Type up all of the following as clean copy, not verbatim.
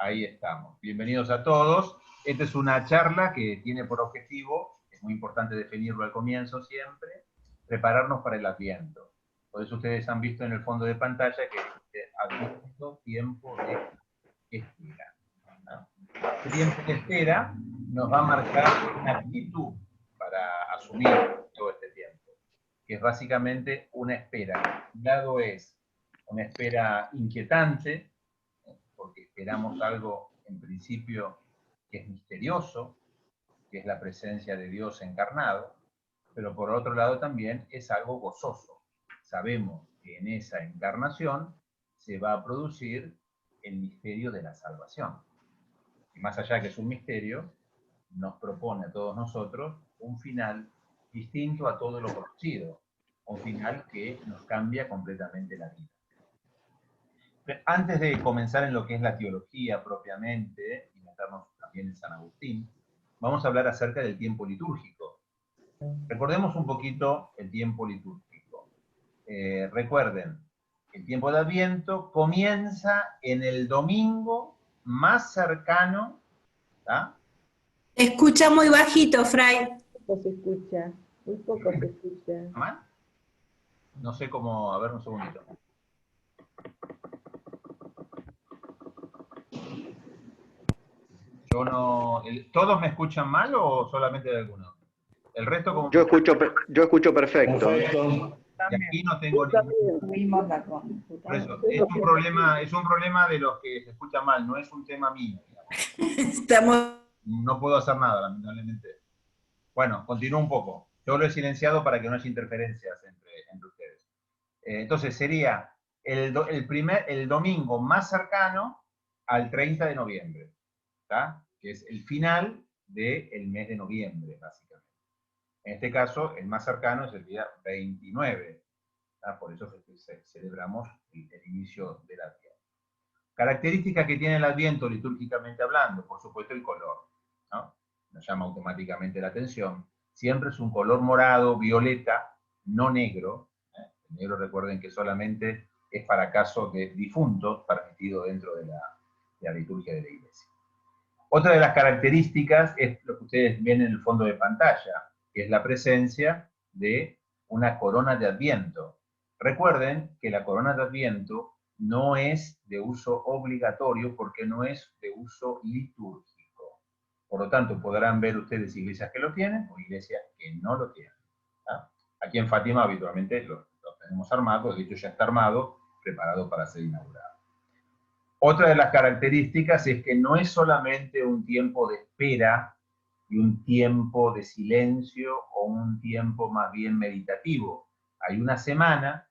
Ahí estamos. Bienvenidos a todos. Esta es una charla que tiene por objetivo, es muy importante definirlo al comienzo siempre, prepararnos para el Adviento. Por eso ustedes han visto en el fondo de pantalla que dice Adviento, tiempo de espera. ¿No? El tiempo de espera nos va a marcar una actitud para asumir todo este tiempo, que es básicamente una espera. Un lado es una espera inquietante, porque esperamos algo en principio que es misterioso, que es la presencia de Dios encarnado, pero por otro lado también es algo gozoso. Sabemos que en esa encarnación se va a producir el misterio de la salvación. Y más allá que es un misterio, nos propone a todos nosotros un final distinto a todo lo conocido, un final que nos cambia completamente la vida. Antes de comenzar en lo que es la teología propiamente, y meternos también en San Agustín, vamos a hablar acerca del tiempo litúrgico. Recordemos un poquito el tiempo litúrgico. Recuerden, el tiempo de Adviento comienza en el domingo más cercano. ¿Ah? Escucha muy bajito, Fray. Poco se escucha, muy poco se escucha. ¿Mal? No sé cómo, a ver un segundito. Yo no, ¿todos me escuchan mal o solamente de algunos? El resto como... Yo escucho perfecto. Y aquí no tengo ningún... Por eso, es un problema de los que se escuchan mal, no es un tema mío. No puedo hacer nada, lamentablemente. Bueno, continúo un poco. Yo lo he silenciado para que no haya interferencias entre ustedes. Entonces sería el domingo más cercano al 30 de noviembre, ¿tá? Que es el final del mes de noviembre, básicamente. En este caso, el más cercano es el día 29, ¿tá? Por eso celebramos el inicio del Adviento. Características que tiene el Adviento litúrgicamente hablando, por supuesto el color, ¿no? Nos llama automáticamente la atención. Siempre es un color morado, violeta, no negro. El negro, recuerden que solamente es para casos de difuntos, permitido dentro de la liturgia de la Iglesia. Otra de las características es lo que ustedes ven en el fondo de pantalla, que es la presencia de una corona de Adviento. Recuerden que la corona de Adviento no es de uso obligatorio porque no es de uso litúrgico. Por lo tanto, podrán ver ustedes iglesias que lo tienen o iglesias que no lo tienen. ¿Ah? Aquí en Fátima habitualmente lo tenemos armado, de hecho ya está armado, preparado para ser inaugurado. Otra de las características es que no es solamente un tiempo de espera y un tiempo de silencio o un tiempo más bien meditativo. Hay una semana,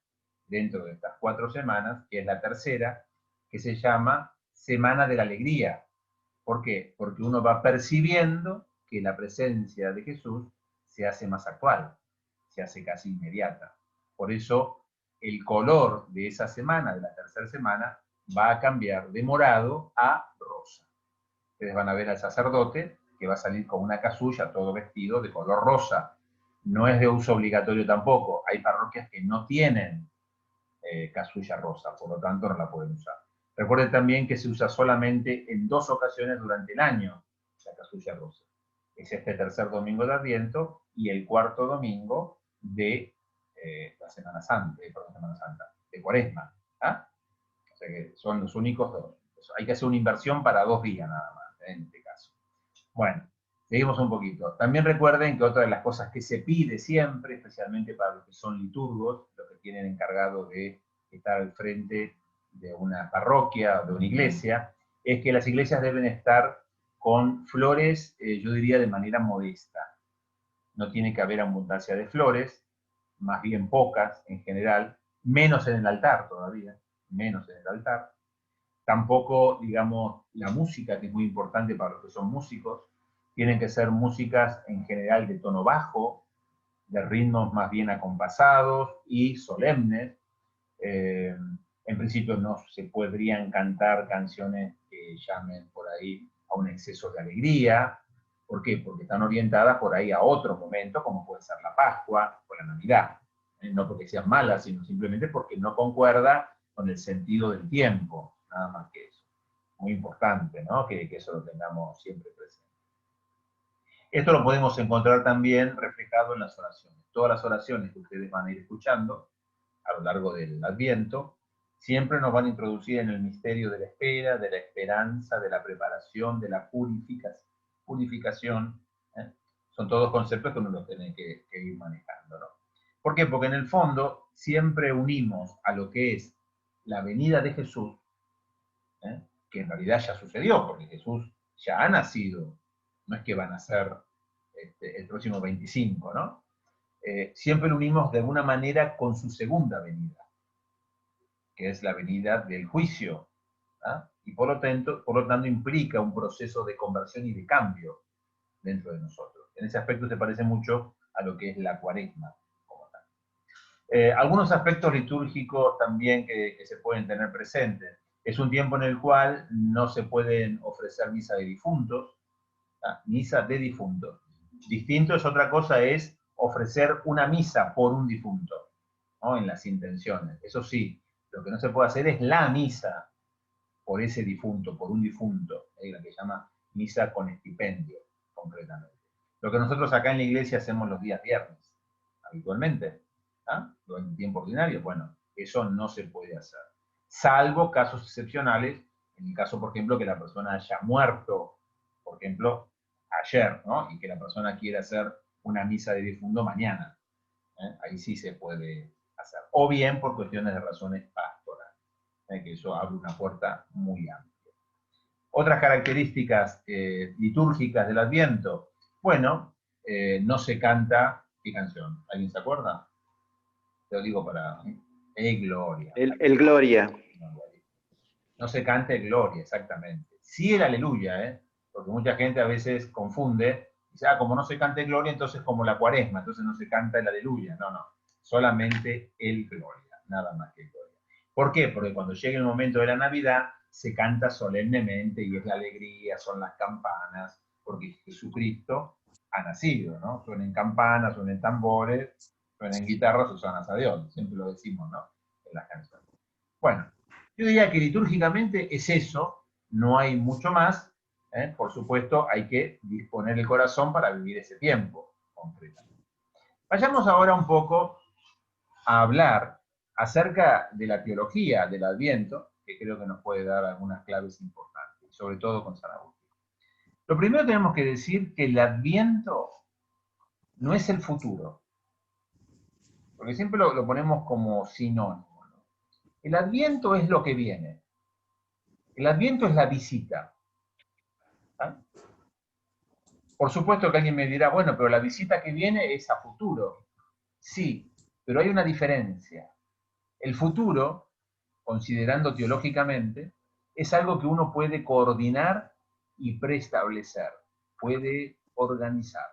dentro de estas 4 semanas, que es la tercera, que se llama Semana de la Alegría. ¿Por qué? Porque uno va percibiendo que la presencia de Jesús se hace más actual, se hace casi inmediata. Por eso el color de esa semana, de la tercera semana, va a cambiar de morado a rosa. Ustedes van a ver al sacerdote que va a salir con una casulla, todo vestido de color rosa. No es de uso obligatorio tampoco. Hay parroquias que no tienen casulla rosa, por lo tanto no la pueden usar. Recuerden también que se usa solamente en 2 ocasiones durante el año la casulla rosa. Es este tercer domingo de Adviento y el cuarto domingo de la Semana Santa, de Cuaresma. ¿Ah? O sea que son los únicos 2. Hay que hacer una inversión para 2 días nada más, en este caso. Bueno, seguimos un poquito. También recuerden que otra de las cosas que se pide siempre, especialmente para los que son liturgos, los que tienen encargado de estar al frente de una parroquia o de una iglesia, es que las iglesias deben estar con flores, yo diría, de manera modesta. No tiene que haber abundancia de flores, más bien pocas en general, menos en el altar todavía, menos en el altar. Tampoco, digamos, la música, que es muy importante para los que son músicos, tienen que ser músicas en general de tono bajo, de ritmos más bien acompasados y solemnes. En principio no se podrían cantar canciones que llamen por ahí a un exceso de alegría. ¿Por qué? Porque están orientadas por ahí a otro momento, como puede ser la Pascua o la Navidad. No porque sean malas, sino simplemente porque no concuerda con el sentido del tiempo, nada más que eso. muy importante, ¿no? Que eso lo tengamos siempre presente. Esto lo podemos encontrar también reflejado en las oraciones. Todas las oraciones que ustedes van a ir escuchando a lo largo del Adviento, siempre nos van a introducir en el misterio de la espera, de la esperanza, de la preparación, de la purificación. ¿Eh? Son todos conceptos que uno los tiene que ir manejando, ¿no? ¿Por qué? Porque en el fondo siempre unimos a lo que es la venida de Jesús, que en realidad ya sucedió, porque Jesús ya ha nacido, no es que va a nacer el próximo 25, ¿no? Siempre lo unimos de alguna manera con su segunda venida, que es la venida del juicio, ¿ah? Y por lo tanto implica un proceso de conversión y de cambio dentro de nosotros. En ese aspecto se parece mucho a lo que es la Cuaresma. Algunos aspectos litúrgicos también que se pueden tener presentes. Es un tiempo en el cual no se pueden ofrecer misa de difuntos, ¿ah? Misa de difuntos. Distinto es otra cosa, es ofrecer una misa por un difunto, ¿no? En las intenciones. Eso sí, lo que no se puede hacer es la misa por ese difunto, por un difunto, la que se llama misa con estipendio, concretamente. Lo que nosotros acá en la iglesia hacemos los días viernes, habitualmente, ¿ah? En tiempo ordinario, bueno, eso no se puede hacer. Salvo casos excepcionales, en el caso, por ejemplo, que la persona haya muerto, por ejemplo, ayer, ¿no? Y que la persona quiera hacer una misa de difunto mañana. Ahí sí se puede hacer. O bien por cuestiones de razones pastorales, que eso abre una puerta muy amplia. Otras características litúrgicas del Adviento. Bueno, no se canta, ¿qué canción? ¿Alguien se acuerda? Te lo digo para... Gloria. El Gloria. No se canta el Gloria, exactamente. Sí el Aleluya, porque mucha gente a veces confunde, dice, como no se canta el Gloria, entonces como la Cuaresma, entonces no se canta el Aleluya. No, no, solamente el Gloria, nada más que el Gloria. ¿Por qué? Porque cuando llega el momento de la Navidad, se canta solemnemente y es la alegría, son las campanas, porque Jesucristo ha nacido, ¿no? Suenen campanas, suenen tambores, suenen guitarras, Susanas a Dios, siempre lo decimos, ¿no? En las canciones. Bueno, yo diría que litúrgicamente es eso, no hay mucho más. Por supuesto, hay que disponer el corazón para vivir ese tiempo, concretamente. Vayamos ahora un poco a hablar acerca de la teología del Adviento, que creo que nos puede dar algunas claves importantes, sobre todo con San Agustín. Lo primero tenemos que decir que el Adviento no es el futuro, porque siempre lo ponemos como sinónimo. El Adviento es lo que viene. El Adviento es la visita. ¿Ah? Por supuesto que alguien me dirá, bueno, pero la visita que viene es a futuro. Sí, pero hay una diferencia. El futuro, considerando teológicamente, es algo que uno puede coordinar y preestablecer, puede organizar.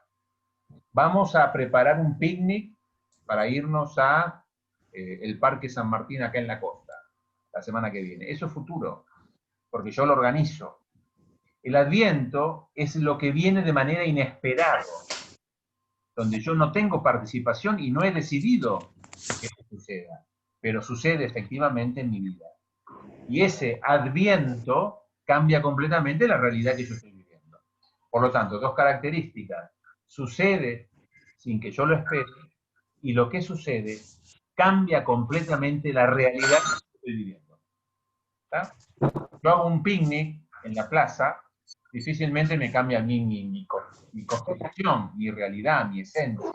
Vamos a preparar un picnic para irnos a el Parque San Martín acá en la costa, la semana que viene. Eso es futuro, porque yo lo organizo. El Adviento es lo que viene de manera inesperada, donde yo no tengo participación y no he decidido que eso suceda, pero sucede efectivamente en mi vida. Y ese Adviento cambia completamente la realidad que yo estoy viviendo. Por lo tanto, dos características. Sucede sin que yo lo espere, y lo que sucede cambia completamente la realidad que estoy viviendo. ¿Está? Yo hago un picnic en la plaza, difícilmente me cambia a mí mi constitución, mi realidad, mi esencia.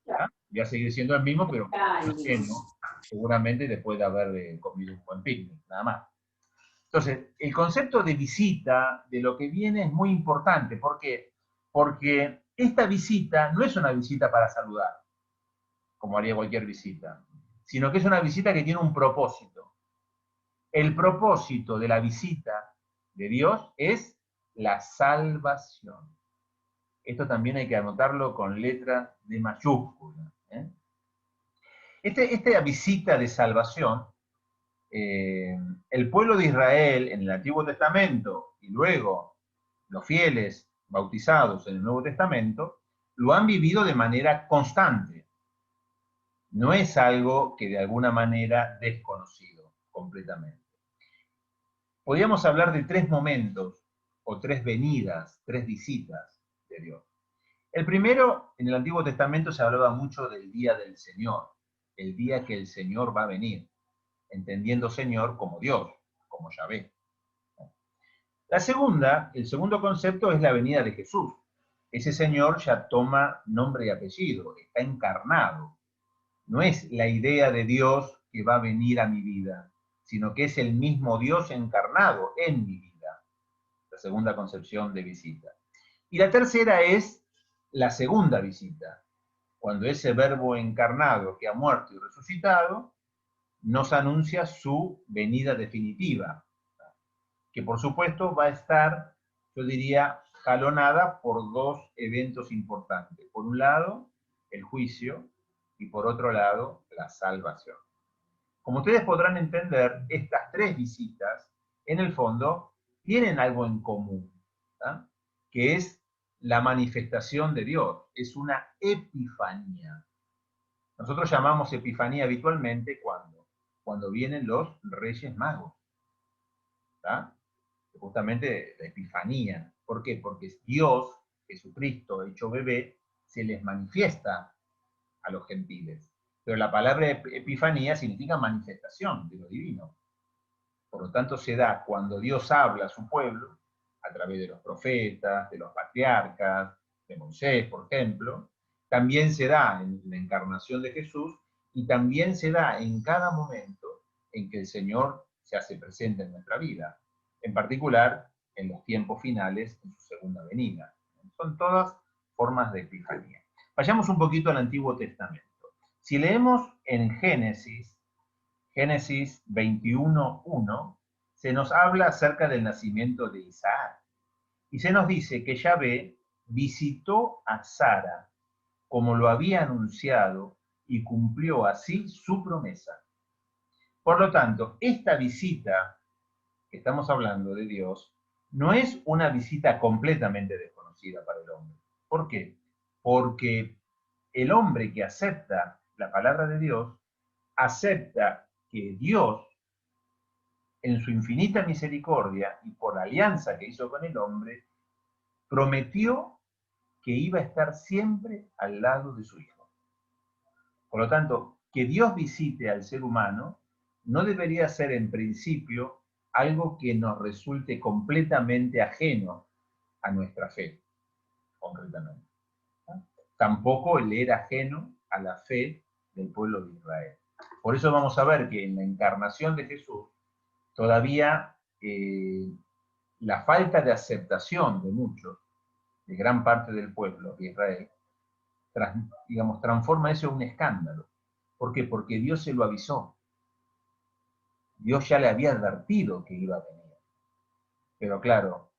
¿Ah? Voy a seguir siendo el mismo, pero seguramente después de haber comido un buen picnic, nada más. Entonces, el concepto de visita, de lo que viene, es muy importante. ¿Por qué? Porque esta visita no es una visita para saludar, como haría cualquier visita, sino que es una visita que tiene un propósito. El propósito de la visita de Dios es la salvación. Esto también hay que anotarlo con letras de mayúscula. Esta visita de salvación, el pueblo de Israel en el Antiguo Testamento y luego los fieles bautizados en el Nuevo Testamento, lo han vivido de manera constante. No es algo que de alguna manera desconocido completamente. podríamos hablar de tres momentos, o tres venidas, tres visitas de Dios. El primero, en el Antiguo Testamento se hablaba mucho del día del Señor, el día que el Señor va a venir, entendiendo Señor como Dios, como Yahvé. La segunda, el segundo concepto es la venida de Jesús. Ese Señor ya toma nombre y apellido, está encarnado. No es la idea de Dios que va a venir a mi vida, sino que es el mismo Dios encarnado en mi vida. La segunda concepción de visita. Y la tercera es la segunda visita, cuando ese verbo encarnado que ha muerto y resucitado nos anuncia su venida definitiva, que por supuesto va a estar, yo diría, jalonada por dos eventos importantes. Por un lado, el juicio, y por otro lado, la salvación. Como ustedes podrán entender, estas tres visitas, en el fondo, tienen algo en común, ¿tá? Que es la manifestación de Dios, es una epifanía. Nosotros llamamos epifanía habitualmente cuando vienen los Reyes Magos, ¿tá? Justamente la epifanía. ¿Por qué? Porque Dios, Jesucristo hecho bebé, se les manifiesta a los gentiles. Pero la palabra epifanía significa manifestación de lo divino. Por lo tanto, se da cuando Dios habla a su pueblo, a través de los profetas, de los patriarcas, de Moisés, por ejemplo. También se da en la encarnación de Jesús y también se da en cada momento en que el Señor se hace presente en nuestra vida. En particular, en los tiempos finales, en su segunda venida. Son todas formas de epifanía. Vayamos un poquito al Antiguo Testamento. Si leemos en Génesis 21:1, se nos habla acerca del nacimiento de Isaac. Y se nos dice que Yahvé visitó a Sara como lo había anunciado y cumplió así su promesa. Por lo tanto, esta visita que estamos hablando de Dios no es una visita completamente desconocida para el hombre. ¿Por qué? Porque el hombre que acepta la palabra de Dios, acepta que Dios, en su infinita misericordia y por la alianza que hizo con el hombre, prometió que iba a estar siempre al lado de su Hijo. Por lo tanto, que Dios visite al ser humano no debería ser en principio algo que nos resulte completamente ajeno a nuestra fe, concretamente. Tampoco le era ajeno a la fe del pueblo de Israel. Por eso vamos a ver que en la encarnación de Jesús todavía la falta de aceptación de muchos, de gran parte del pueblo de Israel, transforma eso en un escándalo. ¿Por qué? Porque Dios se lo avisó. Dios ya le había advertido que iba a venir. Pero claro,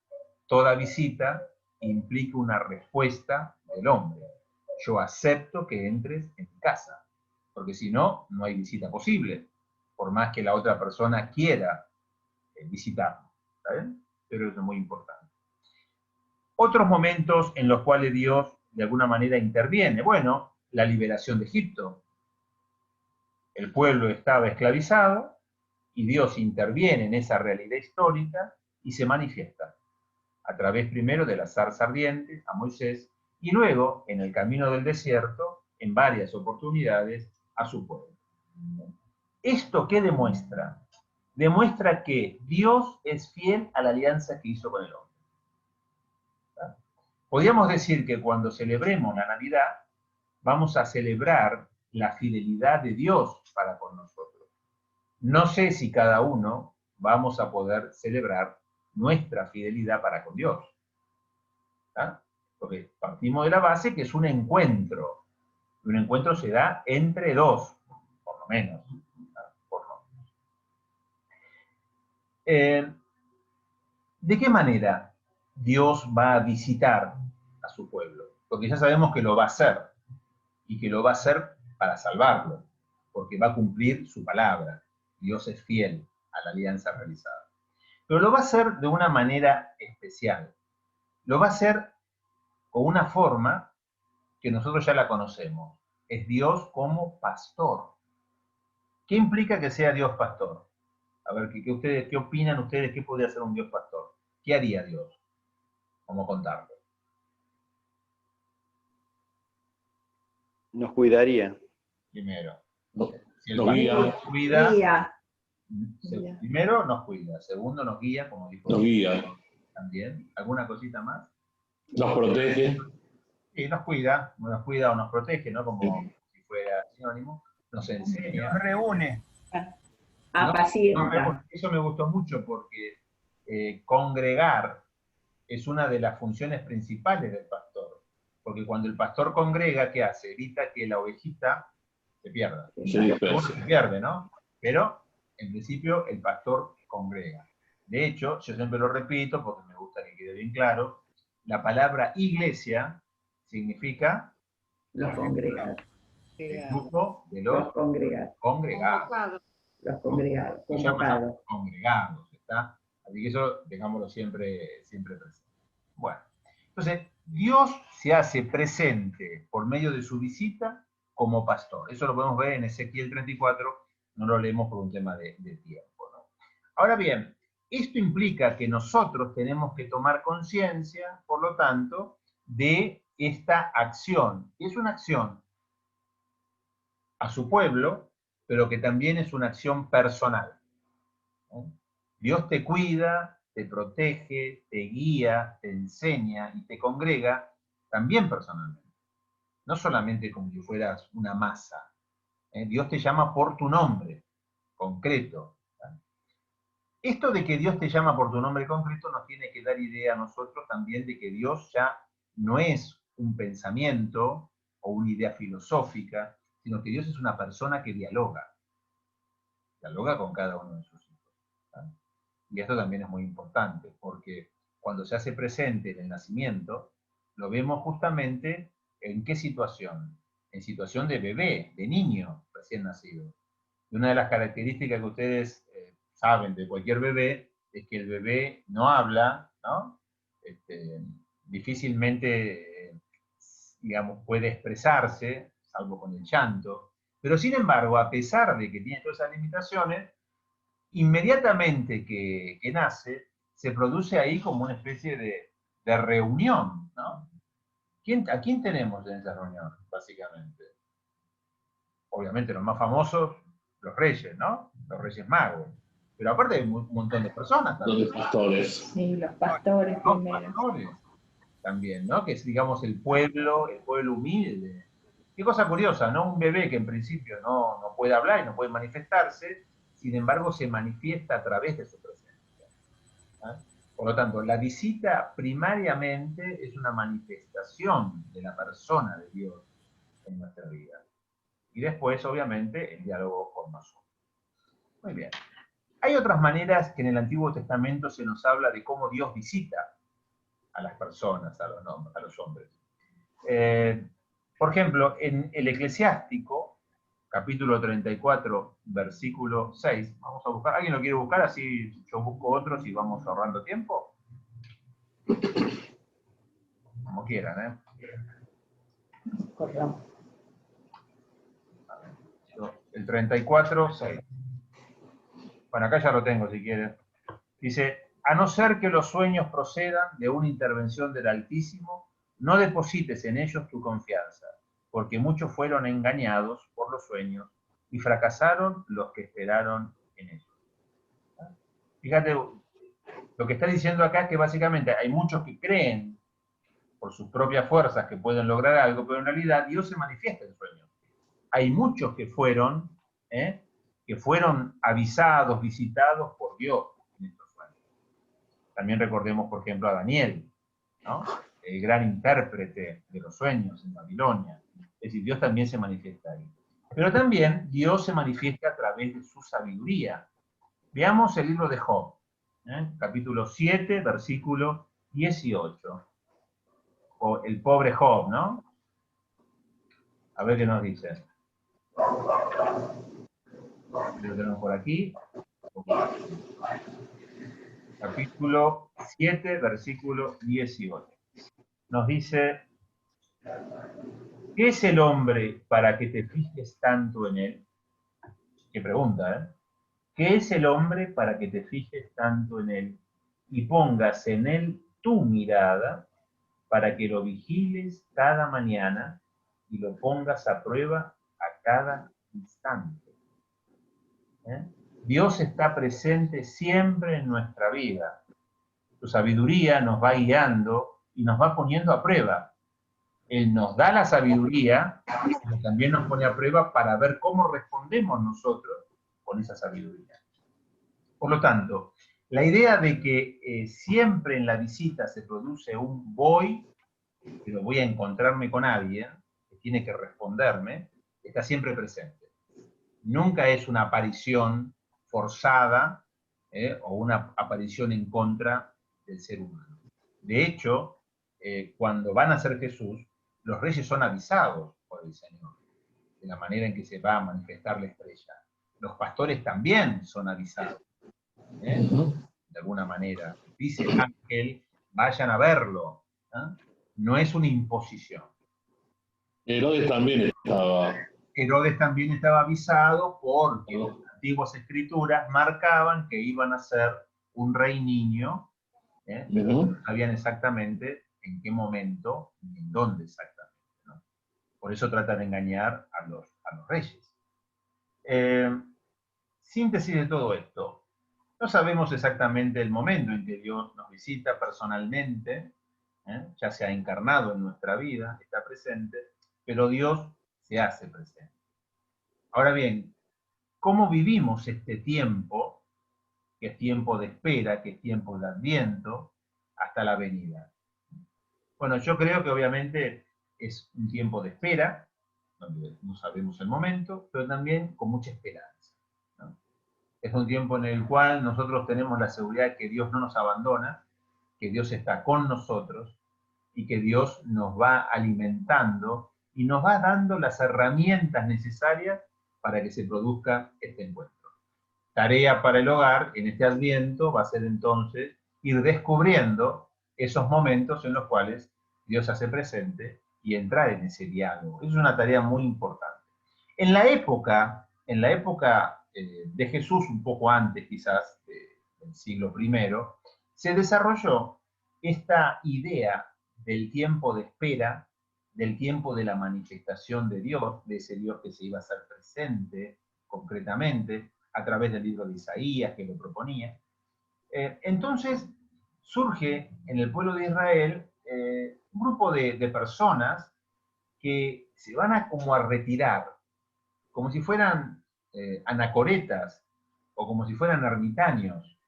toda visita implica una respuesta del hombre. Yo acepto que entres en mi casa, porque si no, no hay visita posible, por más que la otra persona quiera visitarnos. ¿Está bien? Pero eso es muy importante. Otros momentos en los cuales Dios de alguna manera interviene. Bueno, la liberación de Egipto. El pueblo estaba esclavizado y Dios interviene en esa realidad histórica y se manifiesta a través primero de la zarza ardiente a Moisés y luego en el camino del desierto en varias oportunidades a su pueblo. ¿Esto qué demuestra? Demuestra que Dios es fiel a la alianza que hizo con el hombre. ¿Tá? Podríamos decir que cuando celebremos la Navidad, vamos a celebrar la fidelidad de Dios para con nosotros. No sé si cada uno vamos a poder celebrar nuestra fidelidad para con Dios. ¿Tá? Porque partimos de la base que es un encuentro. Y un encuentro se da entre dos, por lo menos. ¿De qué manera Dios va a visitar a su pueblo? Porque ya sabemos que lo va a hacer, y que lo va a hacer para salvarlo, porque va a cumplir su palabra. Dios es fiel a la alianza realizada. Pero lo va a hacer de una manera especial. Lo va a hacer con una forma que nosotros ya la conocemos. Es Dios como pastor. ¿Qué implica que sea Dios pastor? A ver, ¿qué opinan ustedes? ¿Qué podría hacer un Dios pastor? ¿Qué haría Dios? Vamos a contarlo. Nos cuidaría. Primero, No, si el nos pastor guía, nos cuida, Guía. se- primero nos cuida, segundo nos guía, como dijo nos guía, también. ¿Alguna cosita más? nos protege, Sí, nos cuida o nos protege, ¿no? Como si fuera sinónimo, nos enseña. Nos reúne. No, Apacienta. eso me gustó mucho porque congregar es una de las funciones principales del pastor. Porque cuando el pastor congrega, ¿qué hace? Evita que la ovejita se pierda. se Uno dispersa. se pierde, ¿no? Pero, en principio, el pastor congrega. De hecho, yo siempre lo repito porque me gusta que quede bien claro, la palabra iglesia significa Los congregados. el grupo de Los los congregados. congregados. Los congregados. Se llama Convocados. congregados, ¿está? Así que eso dejámoslo siempre presente. Bueno, entonces, Dios se hace presente por medio de su visita como pastor. Eso lo podemos ver en Ezequiel 34, no lo leemos por un tema de tiempo, ¿no? Ahora bien, esto implica que nosotros tenemos que tomar conciencia, por lo tanto, de esta acción. Y es una acción a su pueblo, pero que también es una acción personal. ¿No? Dios te cuida, te protege, te guía, te enseña y te congrega también personalmente. No solamente como si fueras una masa. Dios te llama por tu nombre concreto. Esto de que Dios te llama por tu nombre concreto nos tiene que dar idea a nosotros también de que Dios ya no es un pensamiento o una idea filosófica, sino que Dios es una persona que dialoga con cada uno de sus hijos. ¿Sí? Y esto también es muy importante, porque cuando se hace presente en el nacimiento, lo vemos justamente en qué situación. En situación de bebé, de niño recién nacido. Y una de las características que ustedes saben de cualquier bebé es que el bebé no habla, ¿no? Difícilmente, digamos, puede expresarse, salvo con el llanto. Pero sin embargo, a pesar de que tiene todas esas limitaciones, inmediatamente que nace, se produce ahí como una especie de reunión, ¿no? ¿A quién tenemos en esa reunión, básicamente? Obviamente los más famosos, los reyes, ¿no? Los reyes magos. Pero aparte hay un montón de personas también. los pastores. Sí, los pastores Los primero. pastores también, ¿no? Que es, digamos, el pueblo humilde. Qué cosa curiosa, ¿no? Un bebé que en principio no puede hablar y no puede manifestarse, sin embargo se manifiesta a través de su presencia. ¿Ah? Por lo tanto, la visita primariamente es una manifestación de la persona de Dios en nuestra vida. Y después, obviamente, el diálogo con nosotros. Muy bien. Hay otras maneras que en el Antiguo Testamento se nos habla de cómo Dios visita a las personas, a los hombres. Por ejemplo, en el Eclesiástico, capítulo 34, versículo 6, vamos a buscar, ¿alguien lo quiere buscar? Así yo busco otros y vamos ahorrando tiempo. Como quieran, Corramos. El 34, 6. Bueno, acá ya lo tengo si quieres. Dice, a no ser que los sueños procedan de una intervención del Altísimo, no deposites en ellos tu confianza, porque muchos fueron engañados por los sueños y fracasaron los que esperaron en ellos. Fíjate, lo que está diciendo acá es que básicamente hay muchos que creen por sus propias fuerzas que pueden lograr algo, pero en realidad Dios se manifiesta en sueños. Hay muchos que fueron avisados, visitados por Dios en estos sueños. También recordemos, por ejemplo, a Daniel, ¿no? El gran intérprete de los sueños en Babilonia. Es decir, Dios también se manifiesta ahí. Pero también Dios se manifiesta a través de su sabiduría. Veamos el libro de Job, capítulo 7, versículo 18. O el pobre Job, ¿no? A ver qué nos dice. Lo tenemos por aquí. Capítulo 7, versículo 18. Nos dice, ¿qué es el hombre para que te fijes tanto en él? Qué pregunta, ¿eh? ¿Qué es el hombre para que te fijes tanto en él y pongas en él tu mirada para que lo vigiles cada mañana y lo pongas a prueba a cada instante? ¿Eh? Dios está presente siempre en nuestra vida. Su sabiduría nos va guiando y nos va poniendo a prueba. Él nos da la sabiduría, pero también nos pone a prueba para ver cómo respondemos nosotros con esa sabiduría. Por lo tanto, la idea de que siempre en la visita se produce un voy, pero voy a encontrarme con alguien que tiene que responderme, está siempre presente. Nunca es una aparición forzada o una aparición en contra del ser humano. De hecho, cuando van a ser Jesús, los reyes son avisados por el Señor de la manera en que se va a manifestar la estrella. Los pastores también son avisados, de alguna manera. Dice el ángel, vayan a verlo. No es una imposición. Herodes también estaba. Herodes también estaba avisado porque las antiguas escrituras marcaban que iban a ser un rey niño, pero no sabían exactamente en qué momento y en dónde exactamente, ¿no? Por eso tratan de engañar a los reyes. Síntesis de todo esto. No sabemos exactamente el momento en que Dios nos visita personalmente, ya se ha encarnado en nuestra vida, está presente, pero Dios se hace presente. Ahora bien, ¿cómo vivimos este tiempo, que es tiempo de espera, que es tiempo de Adviento, hasta la venida? Bueno, yo creo que obviamente es un tiempo de espera, donde no sabemos el momento, pero también con mucha esperanza, ¿no? Es un tiempo en el cual nosotros tenemos la seguridad de que Dios no nos abandona, que Dios está con nosotros y que Dios nos va alimentando y nos va dando las herramientas necesarias para que se produzca este encuentro. Tarea para el hogar en este Adviento va a ser entonces ir descubriendo esos momentos en los cuales Dios se hace presente y entrar en ese diálogo. Es una tarea muy importante. En la época de Jesús, un poco antes quizás del siglo I, se desarrolló esta idea del tiempo de espera, del tiempo de la manifestación de Dios, de ese Dios que se iba a hacer presente concretamente, a través del libro de Isaías, que lo proponía. Entonces surge en el pueblo de Israel un grupo de personas que se van como a retirar, como si fueran anacoretas o como si fueran ermitaños,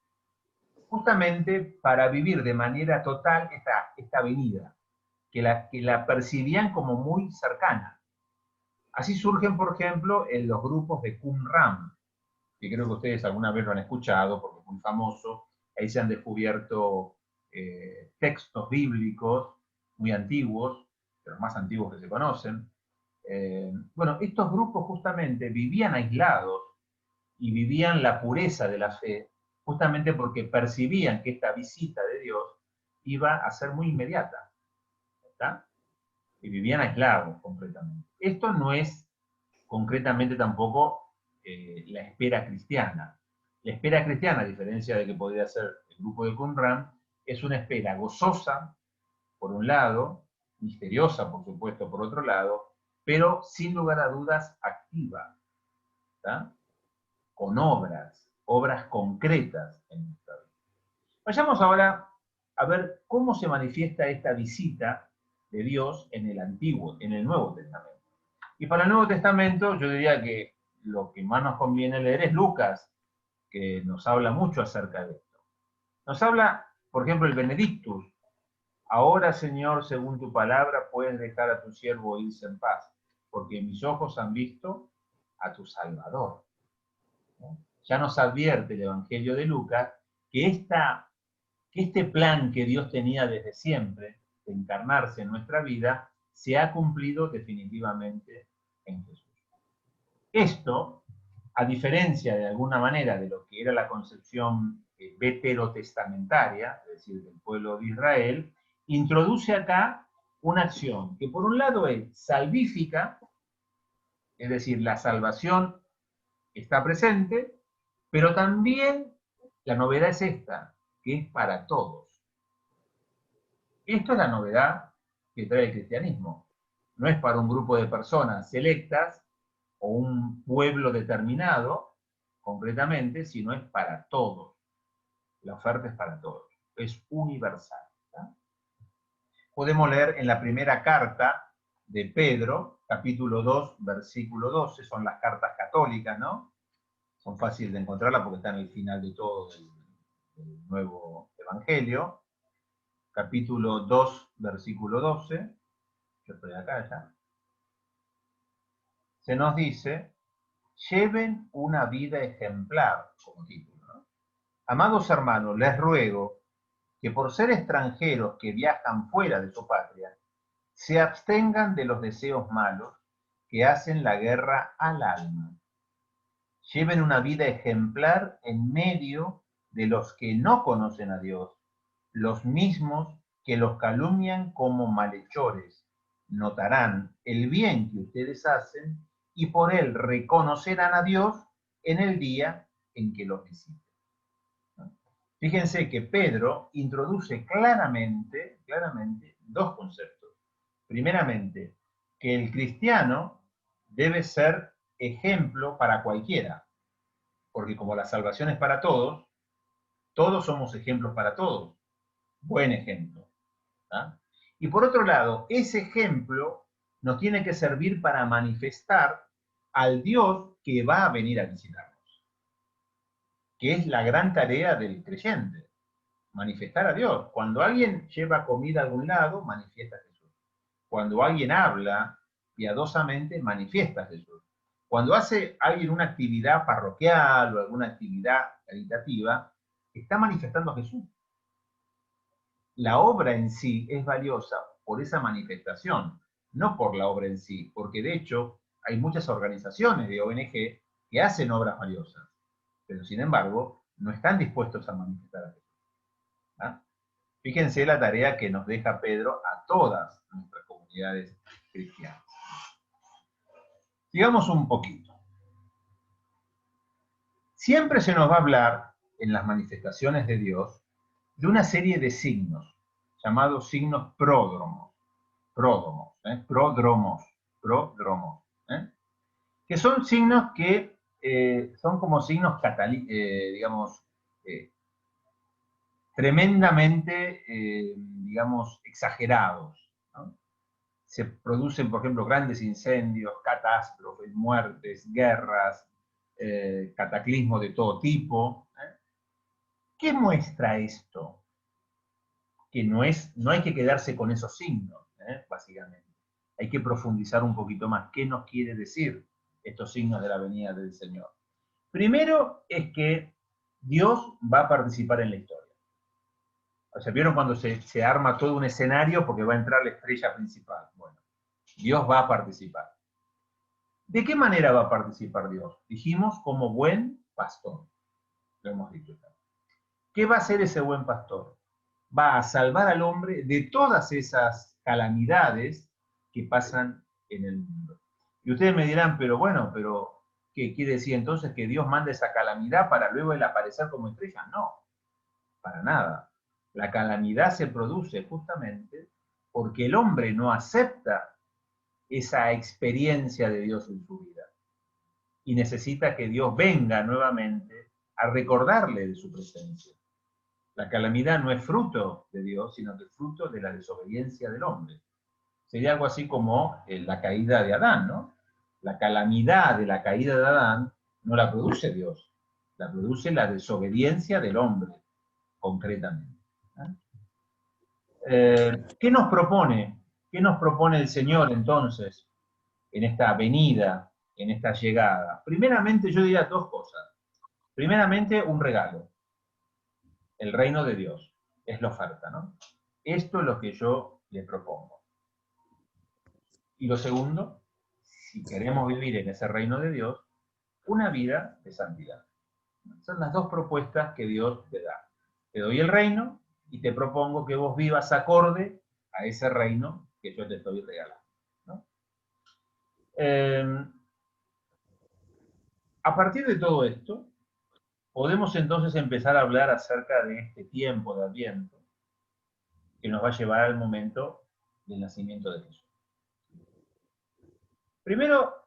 justamente para vivir de manera total esta venida, que la percibían como muy cercana. Así surgen, por ejemplo, en los grupos de Qumran, que creo que ustedes alguna vez lo han escuchado porque es muy famoso. Ahí se han descubierto textos bíblicos muy antiguos, de los más antiguos que se conocen. Bueno, estos grupos justamente vivían aislados y vivían la pureza de la fe, justamente porque percibían que esta visita de Dios iba a ser muy inmediata, ¿está? Y vivían aislados completamente. Esto no es concretamente tampoco la espera cristiana. La espera cristiana, a diferencia de que podría ser el grupo de Qumran, es una espera gozosa, por un lado, misteriosa, por supuesto, por otro lado, pero sin lugar a dudas activa, ¿tá? Con obras concretas en nuestra vida. Vayamos ahora a ver cómo se manifiesta esta visita de Dios en el Nuevo Testamento. Y para el Nuevo Testamento yo diría que lo que más nos conviene leer es Lucas, que nos habla mucho acerca de esto. Nos habla, por ejemplo, el Benedictus. Ahora, Señor, según tu palabra, puedes dejar a tu siervo irse en paz, porque mis ojos han visto a tu Salvador. ¿No? Ya nos advierte el Evangelio de Lucas que este plan que Dios tenía desde siempre, de encarnarse en nuestra vida, se ha cumplido definitivamente en Jesús. Esto, a diferencia de alguna manera de lo que era la concepción veterotestamentaria, es decir, del pueblo de Israel, introduce acá una acción que por un lado es salvífica, es decir, la salvación está presente, Pero también la novedad es esta, que es para todos. Esto es la novedad que trae el cristianismo. No es para un grupo de personas selectas o un pueblo determinado, concretamente, sino es para todos. La oferta es para todos, es universal. ¿Tá? Podemos leer en la primera carta de Pedro, capítulo 2, versículo 12, son las cartas católicas, ¿no? Son fáciles de encontrarlas porque están al final de todo el Nuevo Evangelio. Capítulo 2, versículo 12, yo estoy acá ya, se nos dice, lleven una vida ejemplar, como título, ¿no? Amados hermanos, les ruego que por ser extranjeros que viajan fuera de su patria, se abstengan de los deseos malos que hacen la guerra al alma. Lleven una vida ejemplar en medio de los que no conocen a Dios, los mismos que los calumnian como malhechores. Notarán el bien que ustedes hacen y por él reconocerán a Dios en el día en que los visiten. Fíjense que Pedro introduce claramente dos conceptos. Primeramente, que el cristiano debe ser ejemplo para cualquiera, porque como la salvación es para todos, todos somos ejemplos para todos. Buen ejemplo. ¿tá? Y por otro lado, ese ejemplo nos tiene que servir para manifestar al Dios que va a venir a visitarnos, que es la gran tarea del creyente. Manifestar a Dios. Cuando alguien lleva comida a algún lado, manifiesta a Jesús. Cuando alguien habla piadosamente, manifiesta a Jesús. Cuando hace alguien una actividad parroquial o alguna actividad caritativa, está manifestando a Jesús. La obra en sí es valiosa por esa manifestación, no por la obra en sí, porque de hecho hay muchas organizaciones de ONG que hacen obras valiosas, pero sin embargo no están dispuestos a manifestar a Jesús. ¿Ah? Fíjense la tarea que nos deja Pedro a todas nuestras comunidades cristianas. Sigamos un poquito. Siempre se nos va a hablar en las manifestaciones de Dios de una serie de signos, llamados signos pródromos, que son signos que son como signos digamos, tremendamente, digamos, exagerados. ¿no? Se producen, por ejemplo, grandes incendios, catástrofes, muertes, guerras, cataclismos de todo tipo. ¿Qué muestra esto? Que no hay que quedarse con esos signos, básicamente. Hay que profundizar un poquito más. ¿Qué nos quiere decir estos signos de la venida del Señor? Primero es que Dios va a participar en la historia. O sea, ¿vieron cuando se arma todo un escenario porque va a entrar la estrella principal? Bueno, Dios va a participar. ¿De qué manera va a participar Dios? Dijimos, como buen pastor. Lo hemos dicho. ¿Qué va a hacer ese buen pastor? Va a salvar al hombre de todas esas calamidades que pasan en el mundo. Y ustedes me dirán, pero bueno, pero ¿qué quiere decir entonces que Dios manda esa calamidad para luego él aparecer como estrella? No, para nada. La calamidad se produce justamente porque el hombre no acepta esa experiencia de Dios en su vida y necesita que Dios venga nuevamente a recordarle de su presencia. La calamidad no es fruto de Dios, sino que es fruto de la desobediencia del hombre. Sería algo así como la caída de Adán, ¿no? La calamidad de la caída de Adán no la produce Dios, la produce la desobediencia del hombre, concretamente. ¿Qué nos propone? ¿Qué nos propone el Señor entonces en esta venida, en esta llegada? Primeramente yo diría dos cosas. Primeramente un regalo. El reino de Dios es la oferta, ¿no? Esto es lo que yo le propongo. Y lo segundo, si queremos vivir en ese reino de Dios, una vida de santidad. Son las dos propuestas que Dios te da. Te doy el reino y te propongo que vos vivas acorde a ese reino que yo te estoy regalando. ¿no? A partir de todo esto, podemos entonces empezar a hablar acerca de este tiempo de Adviento que nos va a llevar al momento del nacimiento de Jesús. Primero,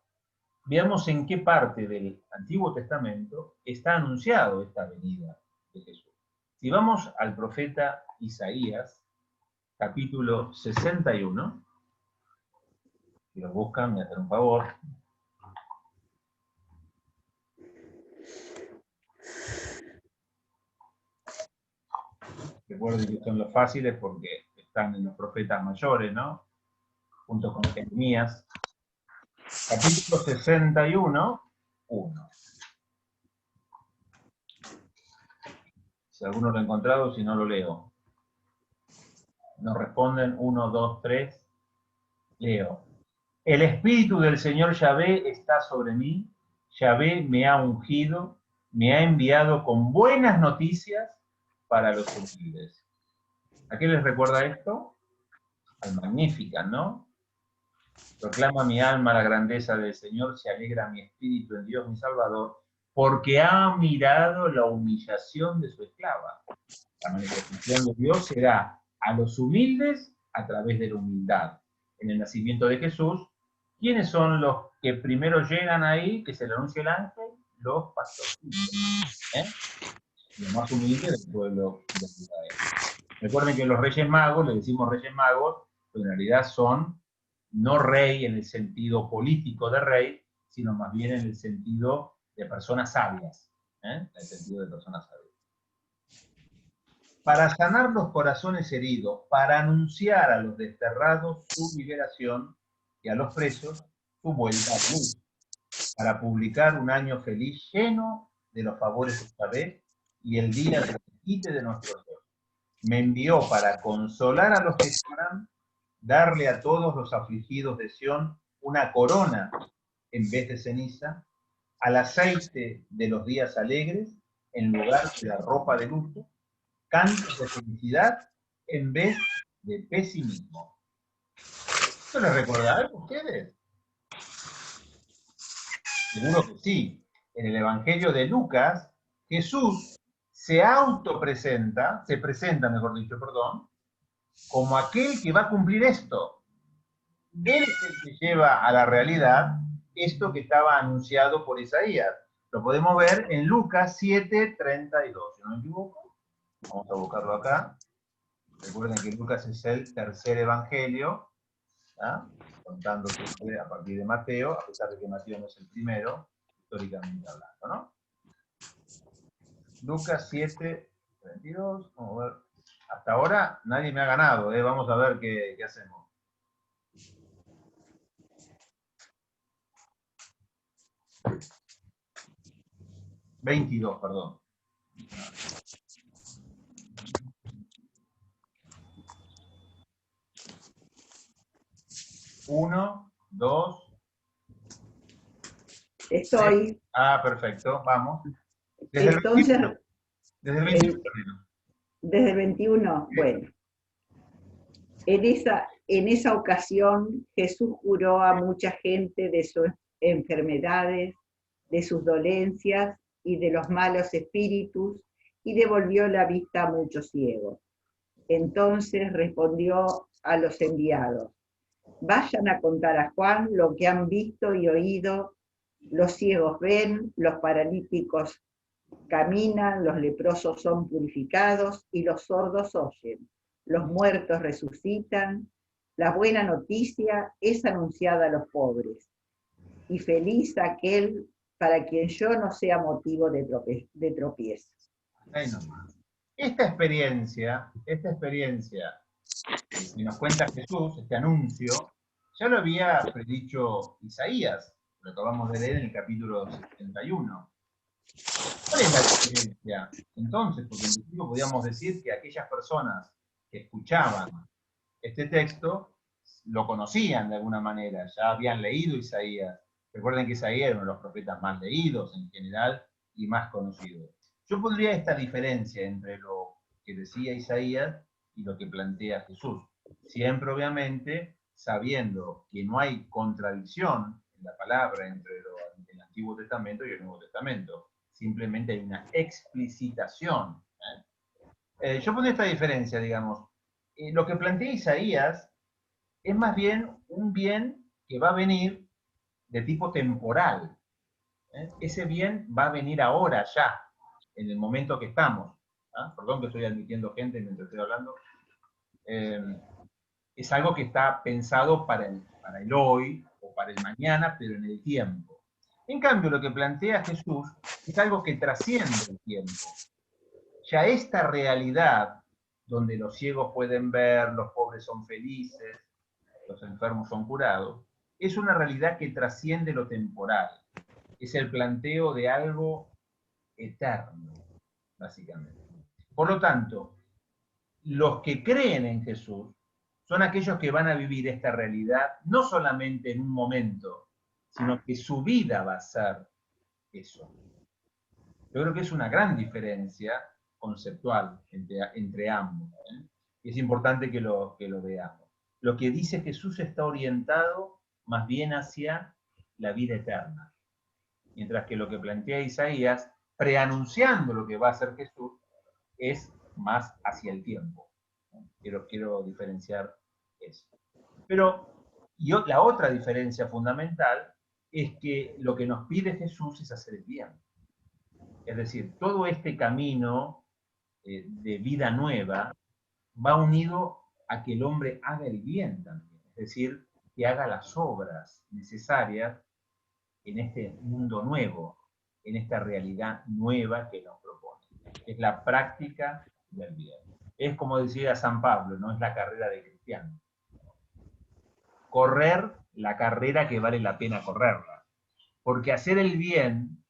veamos en qué parte del Antiguo Testamento está anunciado esta venida de Jesús. Si vamos al profeta Isaías, capítulo 61, si lo buscan, me hacen un favor. Recuerden que son los fáciles porque están en los profetas mayores, ¿no? Junto con Jeremías. Capítulo 61, 1. Si alguno lo ha encontrado, si no lo leo. Nos responden 1, 2, 3. Leo. El Espíritu del Señor Yahvé está sobre mí. Yahvé me ha ungido, me ha enviado con buenas noticias para los humildes. ¿A qué les recuerda esto? Al Magnificat, ¿no? Proclama mi alma la grandeza del Señor, se alegra mi espíritu en Dios mi Salvador, porque ha mirado la humillación de su esclava. La manifestación de Dios se da a los humildes a través de la humildad. En el nacimiento de Jesús, ¿quiénes son los que primero llegan ahí, que se le anuncia el ángel? Los pastorcitos, los más humildes del pueblo de Israel. Recuerden que los Reyes Magos, le decimos Reyes Magos, pero en realidad son no rey en el sentido político de rey, sino más bien en el sentido de personas sabias, en el sentido de personas sabias. Para sanar los corazones heridos, para anunciar a los desterrados su liberación y a los presos su vuelta a la luz, para publicar un año feliz lleno de los favores de Yahvé y el día del quite de nuestro Dios. Me envió para consolar a los que lloran, darle a todos los afligidos de Sión una corona en vez de ceniza, al aceite de los días alegres en lugar de la ropa de luto, cantos de felicidad en vez de pesimismo. ¿Esto les recordará a ustedes? Seguro que sí. En el Evangelio de Lucas, Jesús se presenta, mejor dicho, como aquel que va a cumplir esto. Él es el que lleva a la realidad esto que estaba anunciado por Isaías. Lo podemos ver en Lucas 7:32, si no me equivoco. Vamos a buscarlo acá. Recuerden que Lucas es el tercer evangelio, ¿ah? Contando a partir de Mateo, a pesar de que Mateo no es el primero, históricamente hablando, ¿no? Lucas 7:32, vamos a ver. Hasta ahora nadie me ha ganado, vamos a ver qué hacemos. $22, perdón. Uno, dos. Estoy. Perfecto, vamos. Entonces, desde el 21. Desde el 21, bueno. En esa ocasión Jesús curó a mucha gente de sus enfermedades, de sus dolencias y de los malos espíritus, y devolvió la vista a muchos ciegos. Entonces respondió a los enviados: vayan a contar a Juan lo que han visto y oído. Los ciegos ven, los paralíticos caminan, los leprosos son purificados y los sordos oyen. Los muertos resucitan. La buena noticia es anunciada a los pobres. Y feliz aquel para quien yo no sea motivo de tropiezo. Ahí nomás. Esta experiencia que nos cuenta Jesús, este anuncio, ya lo había predicho Isaías, lo acabamos de leer en el capítulo 71. ¿Cuál es la diferencia? Entonces, porque en principio podíamos decir que aquellas personas que escuchaban este texto lo conocían de alguna manera, ya habían leído Isaías. Recuerden que Isaías era uno de los profetas más leídos en general y más conocidos. Yo pondría esta diferencia entre lo que decía Isaías y lo que plantea Jesús. Siempre, obviamente, sabiendo que no hay contradicción en la palabra entre el Antiguo Testamento y el Nuevo Testamento. simplemente hay una explicitación. Yo pongo esta diferencia, digamos. Lo que plantea Isaías es más bien un bien que va a venir de tipo temporal. Ese bien va a venir ahora, ya, en el momento que estamos. Perdón que estoy admitiendo gente mientras estoy hablando. Es algo que está pensado para el hoy o para el mañana, pero en el tiempo. En cambio, lo que plantea Jesús es algo que trasciende el tiempo. Ya esta realidad, donde los ciegos pueden ver, los pobres son felices, los enfermos son curados, es una realidad que trasciende lo temporal. Es el planteo de algo eterno, básicamente. Por lo tanto, los que creen en Jesús son aquellos que van a vivir esta realidad no solamente en un momento, sino que su vida va a ser eso. Yo creo que es una gran diferencia conceptual entre ambos. Y es importante que lo veamos. Lo que dice Jesús está orientado más bien hacia la vida eterna. Mientras que lo que plantea Isaías, preanunciando lo que va a hacer Jesús, es más hacia el tiempo. Quiero diferenciar eso. Pero la otra diferencia fundamental es que lo que nos pide Jesús es hacer el bien. Es decir, todo este camino de vida nueva va unido a que el hombre haga el bien también. Es decir, que haga las obras necesarias en este mundo nuevo, en esta realidad nueva que nos propone. Es la práctica del bien. Es como decía San Pablo, no es la carrera de cristiano. Correr la carrera que vale la pena correrla. Porque hacer el bien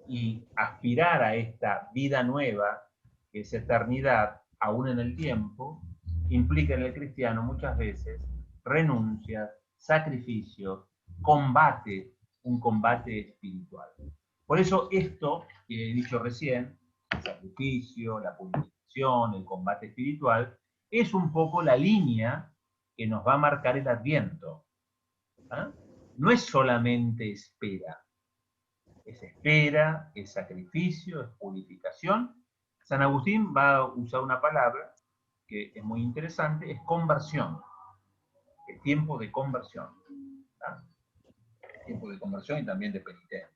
y aspirar a esta vida nueva, que es eternidad, aún en el tiempo, implica en el cristiano muchas veces renuncias, sacrificios, combate, un combate espiritual. Por eso esto que he dicho recién, el sacrificio, la purificación, el combate espiritual, es un poco la línea que nos va a marcar el Adviento. No es solamente espera, es sacrificio, es purificación. San Agustín va a usar una palabra que es muy interesante, es conversión. Es tiempo de conversión. Tiempo de conversión y también de penitencia.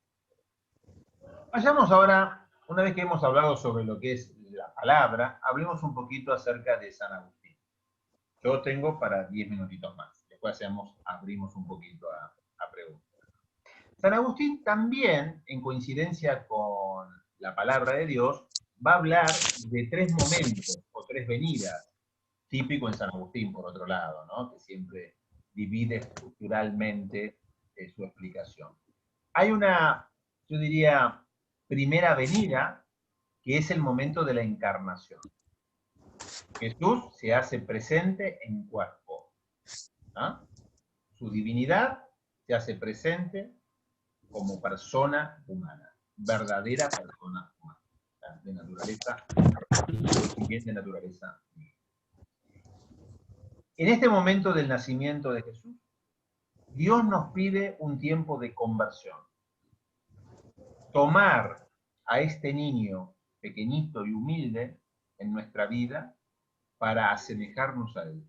Vayamos ahora, una vez que hemos hablado sobre lo que es la palabra, hablemos un poquito acerca de San Agustín. Yo tengo para 10 minutitos más. Después abrimos un poquito a preguntas. San Agustín también, en coincidencia con la palabra de Dios, va a hablar de 3 momentos o 3 venidas, típico en San Agustín, por otro lado, ¿no? Que siempre divide estructuralmente su explicación. Hay una, yo diría, primera venida, que es el momento de la encarnación. Jesús se hace presente en cuerpo. Su divinidad se hace presente como persona humana, verdadera persona humana, de naturaleza, bien de naturaleza. En este momento del nacimiento de Jesús, Dios nos pide un tiempo de conversión. Tomar a este niño pequeñito y humilde en nuestra vida para asemejarnos a él.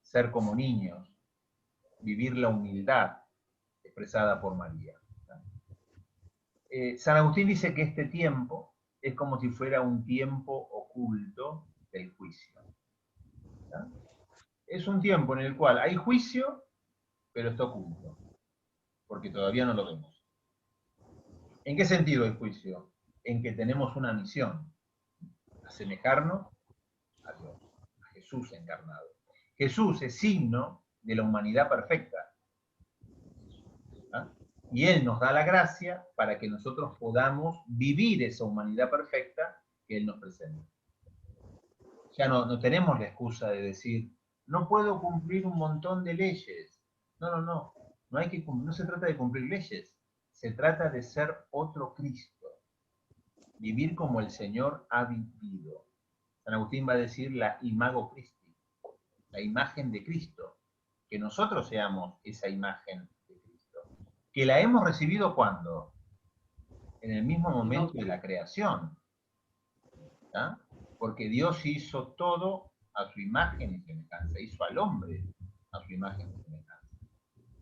Ser como niños, vivir la humildad expresada por María. San Agustín dice que este tiempo es como si fuera un tiempo oculto del juicio. Es un tiempo en el cual hay juicio, pero está oculto, porque todavía no lo vemos. ¿En qué sentido el juicio? En que tenemos una misión, asemejarnos a Dios, a Jesús encarnado. Jesús es signo de la humanidad perfecta. Y Él nos da la gracia para que nosotros podamos vivir esa humanidad perfecta que Él nos presenta. Ya no tenemos la excusa de decir, no puedo cumplir un montón de leyes. No se trata de cumplir leyes, se trata de ser otro Cristo. Vivir como el Señor ha vivido. San Agustín va a decir la imago Christi, la imagen de Cristo. Que nosotros seamos esa imagen de Cristo. Que la hemos recibido ¿cuándo? en el mismo momento de la creación. ¿Ah? Porque Dios hizo todo a su imagen y semejanza, hizo al hombre a su imagen y semejanza.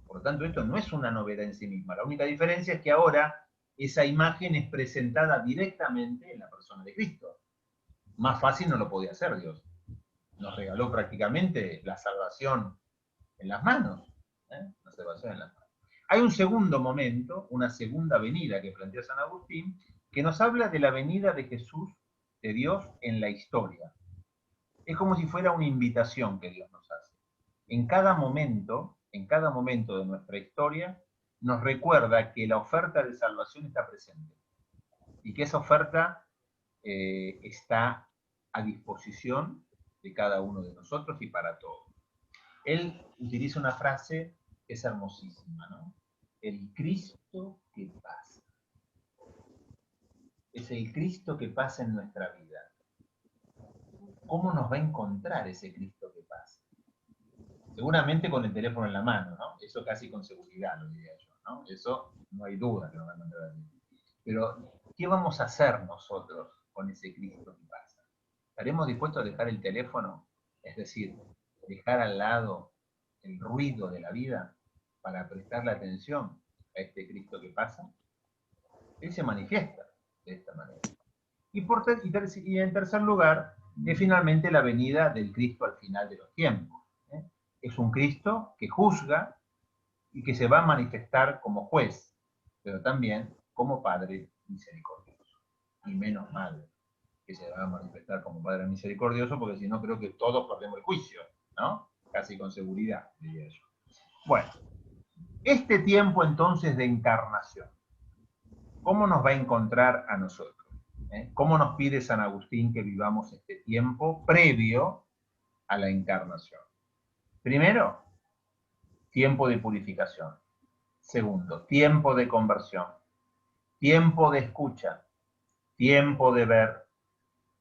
Por lo tanto, esto no es una novedad en sí misma. La única diferencia es que ahora esa imagen es presentada directamente en la persona de Cristo. Más fácil no lo podía hacer Dios. Nos regaló prácticamente la salvación en las manos. La salvación en las manos. Hay un segundo momento, una segunda venida que plantea San Agustín, que nos habla de la venida de Jesús, de Dios, en la historia. Es como si fuera una invitación que Dios nos hace. En cada momento de nuestra historia, nos recuerda que la oferta de salvación está presente y que esa oferta está a disposición de cada uno de nosotros y para todos. Él utiliza una frase que es hermosísima, ¿no? El Cristo que pasa. Es el Cristo que pasa en nuestra vida. ¿Cómo nos va a encontrar ese Cristo que pasa? Seguramente con el teléfono en la mano, ¿no? Eso casi con seguridad, lo diría yo, ¿no? Eso no hay duda que nos va a encontrar así. Pero, ¿qué vamos a hacer nosotros con ese Cristo que pasa? ¿Estaremos dispuestos a dejar el teléfono? Es decir, dejar al lado el ruido de la vida para prestarle atención a este Cristo que pasa. Él se manifiesta de esta manera. Y en tercer lugar, es finalmente la venida del Cristo al final de los tiempos. Es un Cristo que juzga y que se va a manifestar como juez, pero también como Padre misericordioso. Y menos mal que se va a manifestar como Padre misericordioso, porque si no creo que todos perdemos el juicio, ¿no? Casi con seguridad, diría yo. Bueno, este tiempo entonces de encarnación, ¿cómo nos va a encontrar a nosotros? ¿Cómo nos pide San Agustín que vivamos este tiempo previo a la encarnación? Primero, tiempo de purificación. Segundo, tiempo de conversión. Tiempo de escucha. Tiempo de ver.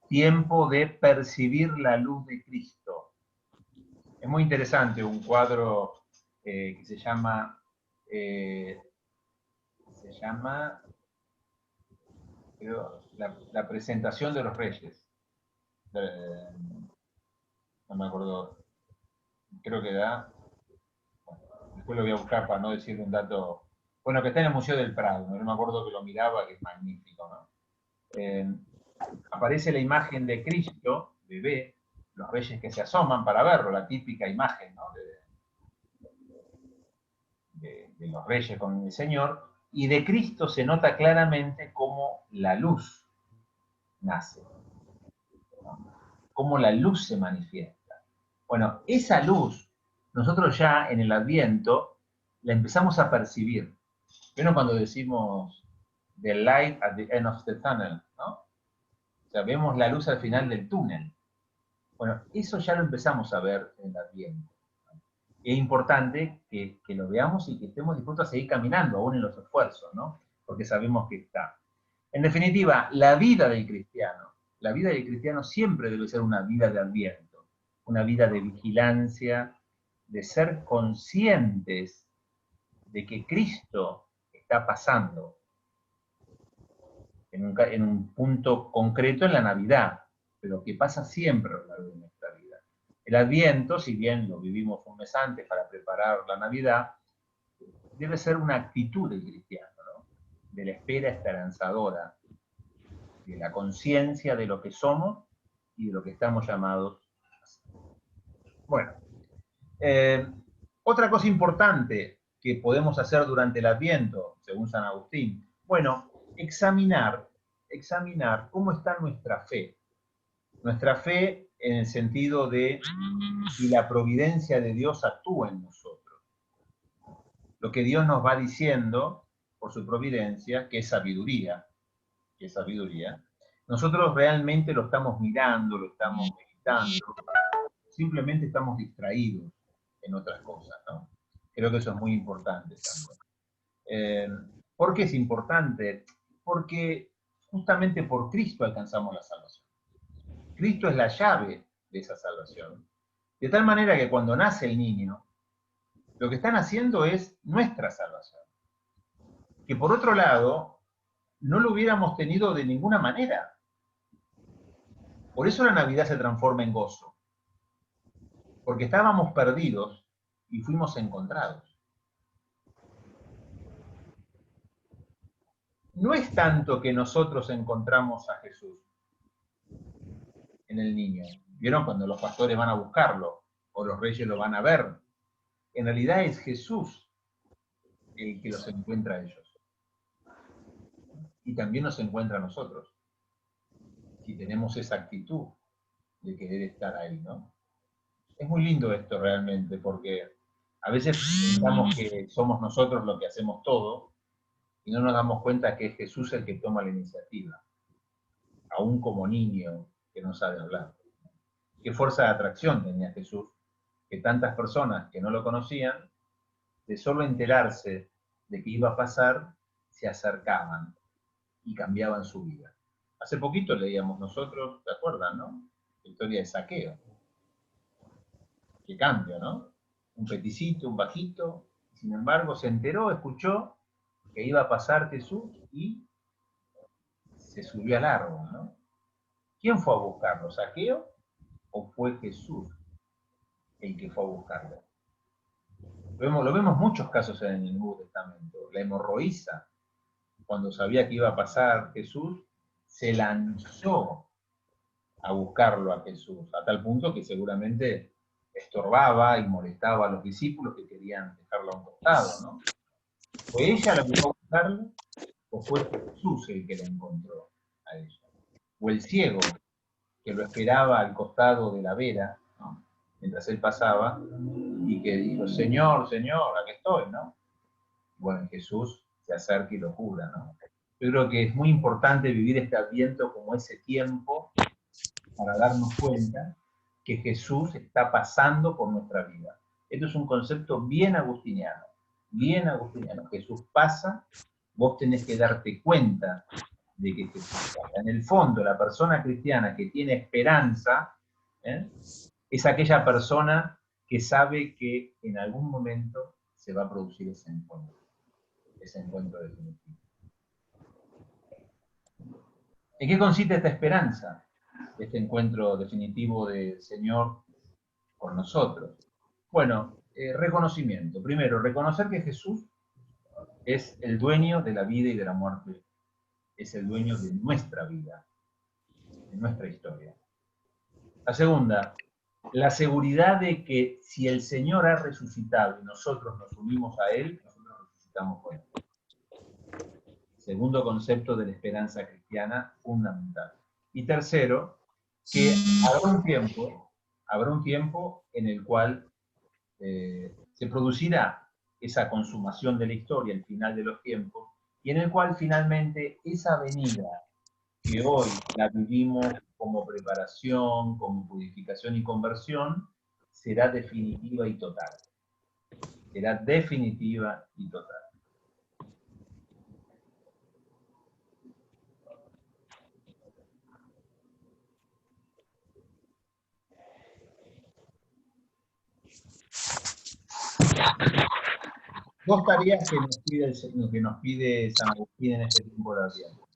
Tiempo de percibir la luz de Cristo. Es muy interesante un cuadro que se llama creo, la presentación de los reyes. No me acuerdo. Creo que da. Después lo voy a buscar para no decir un dato. Bueno, que está en el Museo del Prado. No me acuerdo que lo miraba, que es magnífico, ¿no? Aparece la imagen de Cristo, bebé, los reyes que se asoman para verlo, la típica imagen, ¿no? de los reyes con el Señor, y de Cristo se nota claramente cómo la luz nace, ¿no? Cómo la luz se manifiesta. Bueno, esa luz, nosotros ya en el Adviento la empezamos a percibir. ¿Vieron cuando decimos the light at the end of the tunnel, ¿no? O sea, vemos la luz al final del túnel. Bueno, eso ya lo empezamos a ver en el Adviento. Es importante que lo veamos y que estemos dispuestos a seguir caminando, aún en los esfuerzos, ¿no? Porque sabemos que está. En definitiva, la vida del cristiano siempre debe ser una vida de Adviento, una vida de vigilancia, de ser conscientes de que Cristo está pasando en un punto concreto en la Navidad, pero que pasa siempre a lo largo de nuestra vida. El Adviento, si bien lo vivimos un mes antes para preparar la Navidad, debe ser una actitud del cristiano, ¿no? De la espera esperanzadora, de la conciencia de lo que somos y de lo que estamos llamados a hacer. Bueno, otra cosa importante que podemos hacer durante el Adviento, según San Agustín, bueno, examinar cómo está nuestra fe. Nuestra fe en el sentido de si la providencia de Dios actúa en nosotros. Lo que Dios nos va diciendo por su providencia, que es sabiduría, nosotros realmente lo estamos mirando, lo estamos meditando, simplemente estamos distraídos en otras cosas, ¿no? Creo que eso es muy importante también. ¿Por qué es importante? Porque justamente por Cristo alcanzamos la salvación. Cristo es la llave de esa salvación. De tal manera que cuando nace el niño, lo que están haciendo es nuestra salvación. Que por otro lado, no lo hubiéramos tenido de ninguna manera. Por eso la Navidad se transforma en gozo. Porque estábamos perdidos y fuimos encontrados. No es tanto que nosotros encontramos a Jesús en el niño. ¿Vieron cuando los pastores van a buscarlo? O los reyes lo van a ver. En realidad es Jesús el que los encuentra a ellos. Y también nos encuentra a nosotros. Si tenemos esa actitud de querer estar ahí, ¿no? Es muy lindo esto realmente, porque a veces pensamos que somos nosotros los que hacemos todo, y no nos damos cuenta que es Jesús el que toma la iniciativa, aún como niño que no sabe hablar. Qué fuerza de atracción tenía Jesús, que tantas personas que no lo conocían, de solo enterarse de que iba a pasar, se acercaban y cambiaban su vida. Hace poquito leíamos nosotros, ¿te acuerdan, no? La historia de Zaqueo. Qué cambio, ¿no? Un peticito, un bajito, sin embargo se enteró, escuchó que iba a pasar Jesús y se subió al árbol, ¿no? ¿Quién fue a buscarlo? ¿Zaqueo o fue Jesús el que fue a buscarlo? Lo vemos muchos casos en el Nuevo Testamento. La hemorroísa, cuando sabía que iba a pasar Jesús, se lanzó a buscarlo a Jesús, a tal punto que seguramente estorbaba y molestaba a los discípulos que querían dejarlo a un costado, ¿no? ¿Fue ella la que fue a buscarlo o fue Jesús el que la encontró a ella? O el ciego que lo esperaba al costado de la vera, ¿no? Mientras él pasaba, y que dijo, Señor, Señor, aquí estoy, ¿no? Bueno, Jesús se acerca y lo cura, ¿no? Yo creo que es muy importante vivir este Adviento como ese tiempo para darnos cuenta que Jesús está pasando por nuestra vida. Esto es un concepto bien agustiniano, bien agustiniano. Jesús pasa, vos tenés que darte cuenta de que Jesús pasa. En el fondo, la persona cristiana que tiene esperanza, es aquella persona que sabe que en algún momento se va a producir ese encuentro definitivo. ¿En qué consiste esta esperanza? Este encuentro definitivo del Señor con nosotros. Bueno, reconocimiento. Primero, reconocer que Jesús es el dueño de la vida y de la muerte. Es el dueño de nuestra vida, de nuestra historia. La segunda, la seguridad de que si el Señor ha resucitado y nosotros nos unimos a Él, nosotros resucitamos con Él. Segundo concepto de la esperanza cristiana fundamental. Y tercero, que habrá un tiempo en el cual se producirá esa consumación de la historia, el final de los tiempos, y en el cual finalmente esa venida que hoy la vivimos como preparación, como purificación y conversión, será definitiva y total. Será definitiva y total. Dos tareas que nos pide San Agustín en este tiempo de Adviento.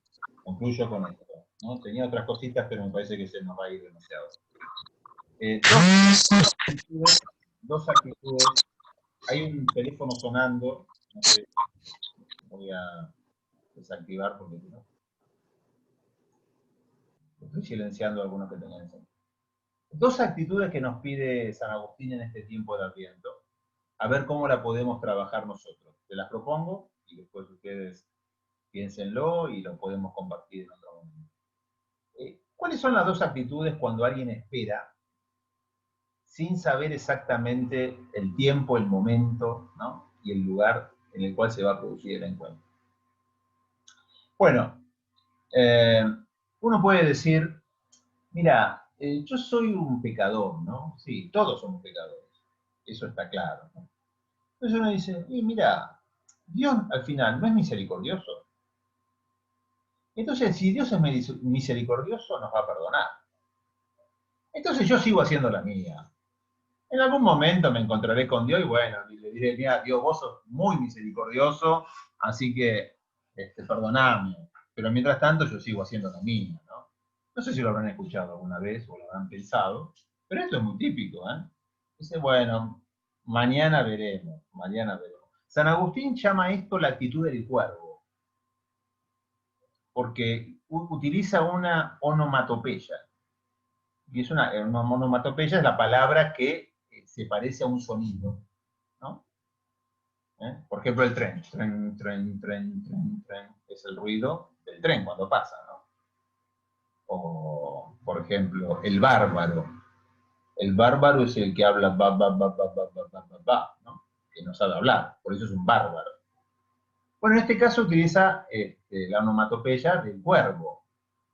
Concluyo con esto, ¿no? Tenía otras cositas, pero me parece que se nos va a ir demasiado. Dos actitudes. Hay un teléfono sonando, no sé, voy a desactivar porque no. Estoy silenciando algunos que tengan ese. Dos actitudes que nos pide San Agustín en este tiempo de Adviento. A ver cómo la podemos trabajar nosotros. Se las propongo y después ustedes piénsenlo y lo podemos compartir en otro momento. ¿Cuáles son las dos actitudes cuando alguien espera sin saber exactamente el tiempo, el momento, ¿no? Y el lugar en el cual se va a producir el encuentro? Bueno, uno puede decir, mira, yo soy un pecador, ¿no? Sí, todos somos pecadores, eso está claro, ¿no? Entonces uno dice, mira, Dios al final no es misericordioso. Entonces, si Dios es misericordioso, nos va a perdonar. Entonces yo sigo haciendo la mía. En algún momento me encontraré con Dios y bueno, le diré, mira, Dios, vos sos muy misericordioso, así que perdoname. Pero mientras tanto yo sigo haciendo lo mío, ¿no? No sé si lo habrán escuchado alguna vez o lo habrán pensado, pero esto es muy típico, ¿eh? Dice, bueno, mañana veremos, mañana veremos. San Agustín llama esto la actitud del cuervo, porque utiliza una onomatopeya. Y es una onomatopeya es la palabra que se parece a un sonido, ¿no? Por ejemplo, el tren. Tren, tren, tren, tren, tren. Es el ruido del tren cuando pasa, ¿no? O, por ejemplo, el bárbaro. El bárbaro es el que habla ba, ba, ba, ba, ba, ba, ba, ba, ba, ¿no? Que no sabe hablar. Por eso es un bárbaro. Bueno, en este caso utiliza la onomatopeya del cuervo.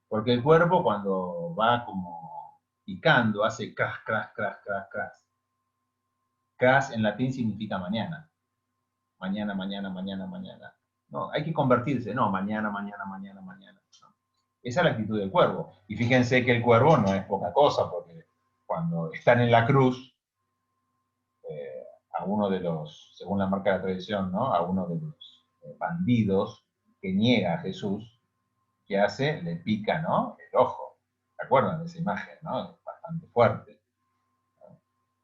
Porque el cuervo cuando va como picando hace cras, cras, cras, cras, cras. Cras en latín significa mañana. Mañana, mañana, mañana, mañana. No, hay que convertirse, no, mañana, mañana, mañana, mañana. No. Esa es la actitud del cuervo. Y fíjense que el cuervo no es poca cosa, porque cuando están en la cruz, a uno de los, según la marca de la tradición, ¿no? A uno de los bandidos que niega a Jesús, ¿qué hace? Le pica, ¿no? El ojo. ¿Se acuerdan de esa imagen, no? Es bastante fuerte.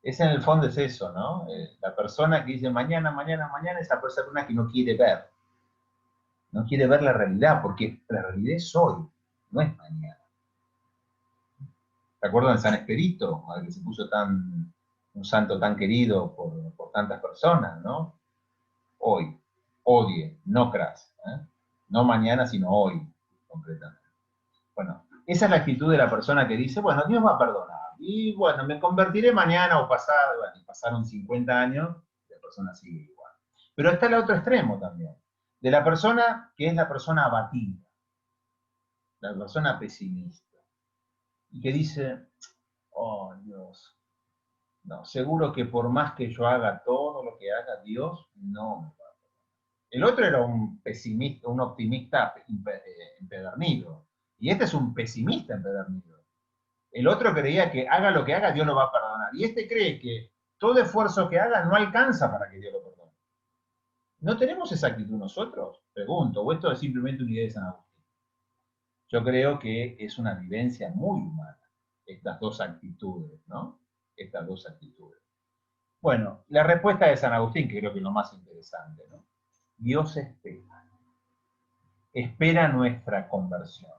Ese en el fondo es eso, ¿no? La persona que dice mañana, mañana, mañana, esa persona que no quiere ver. No quiere ver la realidad, porque la realidad es hoy, no es mañana. ¿Se acuerdan de San Esperito? Al que se puso un santo tan querido por tantas personas, ¿no? Hoy, odie, no cras. No mañana, sino hoy, concretamente. Bueno, esa es la actitud de la persona que dice, bueno, Dios va a perdonar. Y bueno, me convertiré mañana o pasado. Bueno, y pasaron 50 años, y la persona sigue igual. Pero está el otro extremo también. De la persona que es la persona abatida. La persona pesimista. Y que dice, oh Dios, no, seguro que por más que yo haga todo lo que haga, Dios no me va a perdonar. El otro era un pesimista, un optimista empedernido. Y este es un pesimista empedernido. El otro creía que haga lo que haga, Dios lo va a perdonar. Y este cree que todo esfuerzo que haga no alcanza para que Dios lo perdone. ¿No tenemos esa actitud nosotros? Pregunto, o esto es simplemente una idea de San Agustín. Yo creo que es una vivencia muy humana, estas dos actitudes, ¿no? Estas dos actitudes. Bueno, la respuesta de San Agustín, que creo que es lo más interesante, ¿no? Dios espera. Espera nuestra conversión.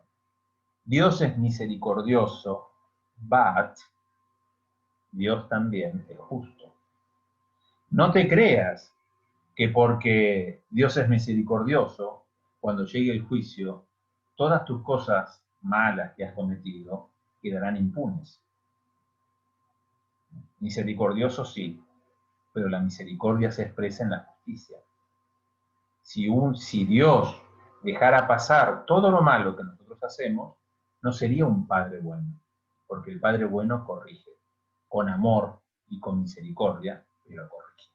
Dios es misericordioso, but Dios también es justo. No te creas que porque Dios es misericordioso, cuando llegue el juicio, todas tus cosas malas que has cometido quedarán impunes. Misericordioso sí, pero la misericordia se expresa en la justicia. Si Dios dejara pasar todo lo malo que nosotros hacemos, no sería un Padre bueno, porque el Padre bueno corrige, con amor y con misericordia, pero corrige.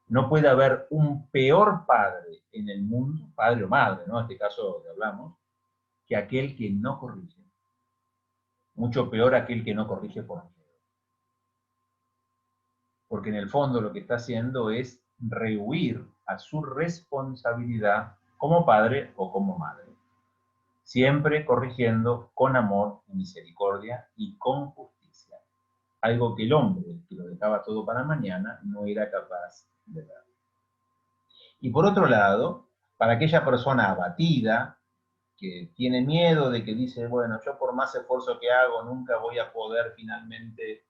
No puede haber un peor padre en el mundo, padre o madre, ¿no? En este caso que hablamos, que aquel que no corrige. Mucho peor aquel que no corrige por miedo. Porque en el fondo lo que está haciendo es rehuir a su responsabilidad como padre o como madre. Siempre corrigiendo con amor y misericordia y con justicia. Algo que el hombre, que lo dejaba todo para mañana, no era capaz de ver. Y por otro lado, para aquella persona abatida, que tiene miedo de que dice, bueno, yo por más esfuerzo que hago nunca voy a poder finalmente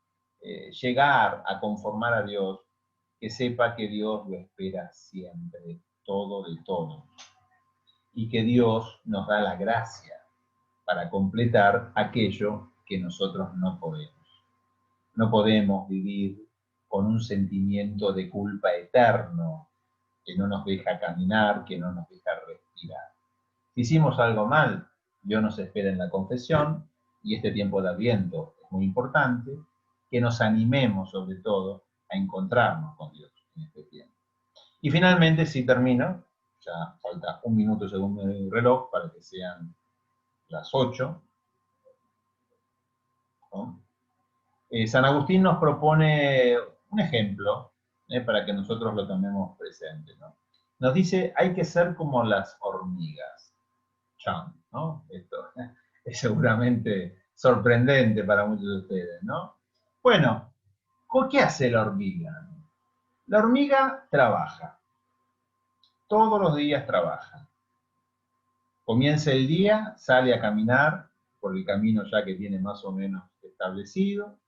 llegar a conformar a Dios, que sepa que Dios lo espera siempre, todo de todo. Y que Dios nos da la gracia para completar aquello que nosotros no podemos. No podemos vivir con un sentimiento de culpa eterno que no nos deja caminar, que no nos deja respirar. Si hicimos algo mal, Dios nos espera en la confesión, y este tiempo de Adviento es muy importante, que nos animemos sobre todo a encontrarnos con Dios en este tiempo. Y finalmente, si termino, ya falta un minuto según mi reloj para que sean las 8, ¿no? San Agustín nos propone un ejemplo para que nosotros lo tomemos presente, ¿no? Nos dice, hay que ser como las hormigas. chan, ¿no? Esto es seguramente sorprendente para muchos de ustedes, ¿no? Bueno, ¿qué hace la hormiga? La hormiga trabaja, todos los días trabaja. Comienza el día, sale a caminar por el camino ya que tiene más o menos establecido,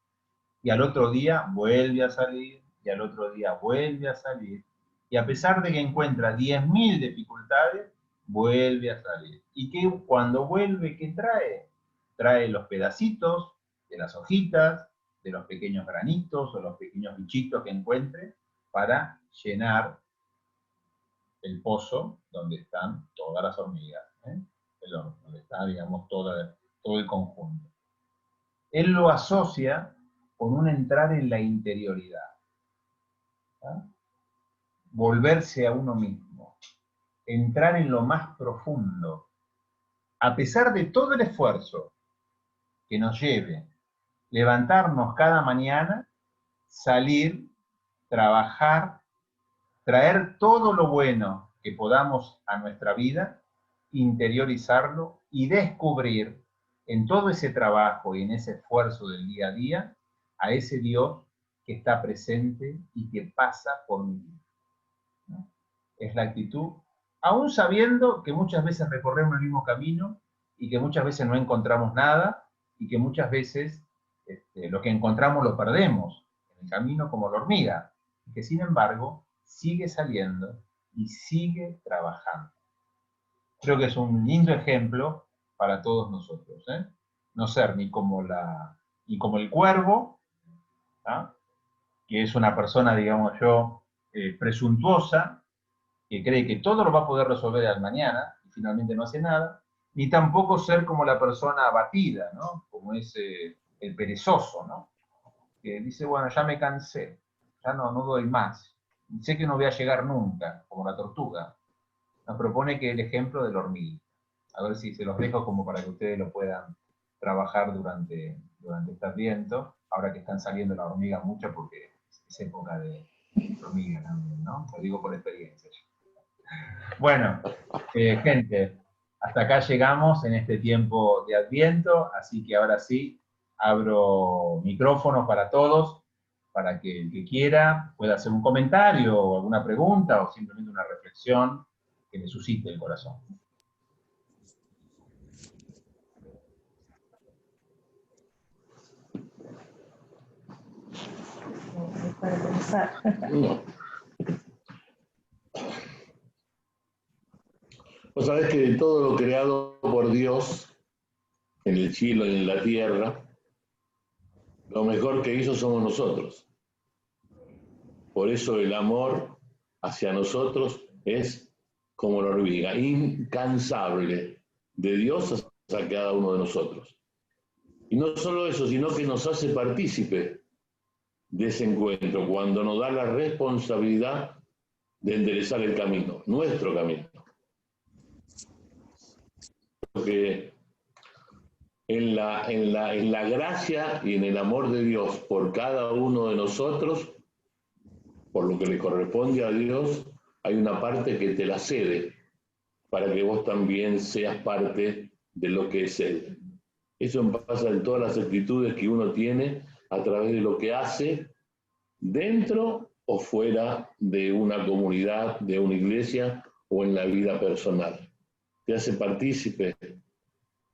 y al otro día vuelve a salir, y al otro día vuelve a salir, y a pesar de que encuentra 10.000 dificultades, vuelve a salir. Y que cuando vuelve, ¿qué trae? Trae los pedacitos de las hojitas, de los pequeños granitos o los pequeños bichitos que encuentre para llenar el pozo donde están todas las hormigas, ¿eh? Donde está, digamos, todo el conjunto. Él lo asocia con un entrar en la interioridad, ¿eh? Volverse a uno mismo, entrar en lo más profundo, a pesar de todo el esfuerzo que nos lleve levantarnos cada mañana, salir, trabajar, traer todo lo bueno que podamos a nuestra vida, interiorizarlo y descubrir en todo ese trabajo y en ese esfuerzo del día a día a ese Dios que está presente y que pasa por mi vida, ¿no? Es la actitud, aún sabiendo que muchas veces recorremos el mismo camino y que muchas veces no encontramos nada y que muchas veces lo que encontramos lo perdemos en el camino como la hormiga, y que sin embargo sigue saliendo y sigue trabajando. Creo que es un lindo ejemplo para todos nosotros, ¿eh? No ser ni como el cuervo, ¿ah? Que es una persona, digamos yo, presuntuosa, que cree que todo lo va a poder resolver al mañana y finalmente no hace nada, ni tampoco ser como la persona abatida, ¿no? Como es el perezoso, ¿no? Que dice, bueno, ya me cansé, ya no doy más, sé que no voy a llegar nunca, como la tortuga. Nos propone que el ejemplo de la hormiga. A ver si se los dejo como para que ustedes lo puedan trabajar durante este Adviento, ahora que están saliendo la hormiga mucho porque es época de hormiga también, ¿no? Lo digo por experiencia. Bueno, gente, hasta acá llegamos en este tiempo de Adviento, así que ahora sí, abro micrófonos para todos, para que el que quiera pueda hacer un comentario o alguna pregunta o simplemente una reflexión que le suscite el corazón. No. Vos sabés que de todo lo creado por Dios, en el cielo y en la tierra, lo mejor que hizo somos nosotros. Por eso el amor hacia nosotros es como la hormiga, incansable, de Dios hacia cada uno de nosotros. Y no solo eso, sino que nos hace partícipe de ese encuentro, cuando nos da la responsabilidad de enderezar el camino, nuestro camino. Porque en la gracia y en el amor de Dios por cada uno de nosotros, por lo que le corresponde a Dios, hay una parte que te la cede para que vos también seas parte de lo que es Él. Eso pasa en todas las actitudes que uno tiene a través de lo que hace dentro o fuera de una comunidad, de una iglesia o en la vida personal. Te hace partícipe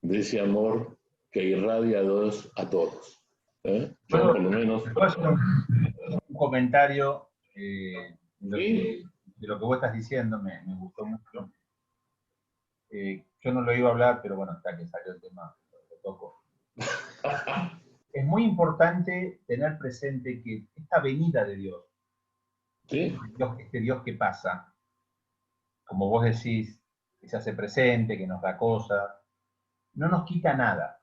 de ese amor que irradia a todos. Yo por lo menos... ¿Puedo hacer un comentario de lo que vos estás diciendo? Me gustó mucho. Yo no lo iba a hablar, pero bueno, hasta que salió el tema, lo toco. Es muy importante tener presente que esta venida de Dios, ¿sí? este Dios que pasa, como vos decís, que se hace presente, que nos da cosas, no nos quita nada.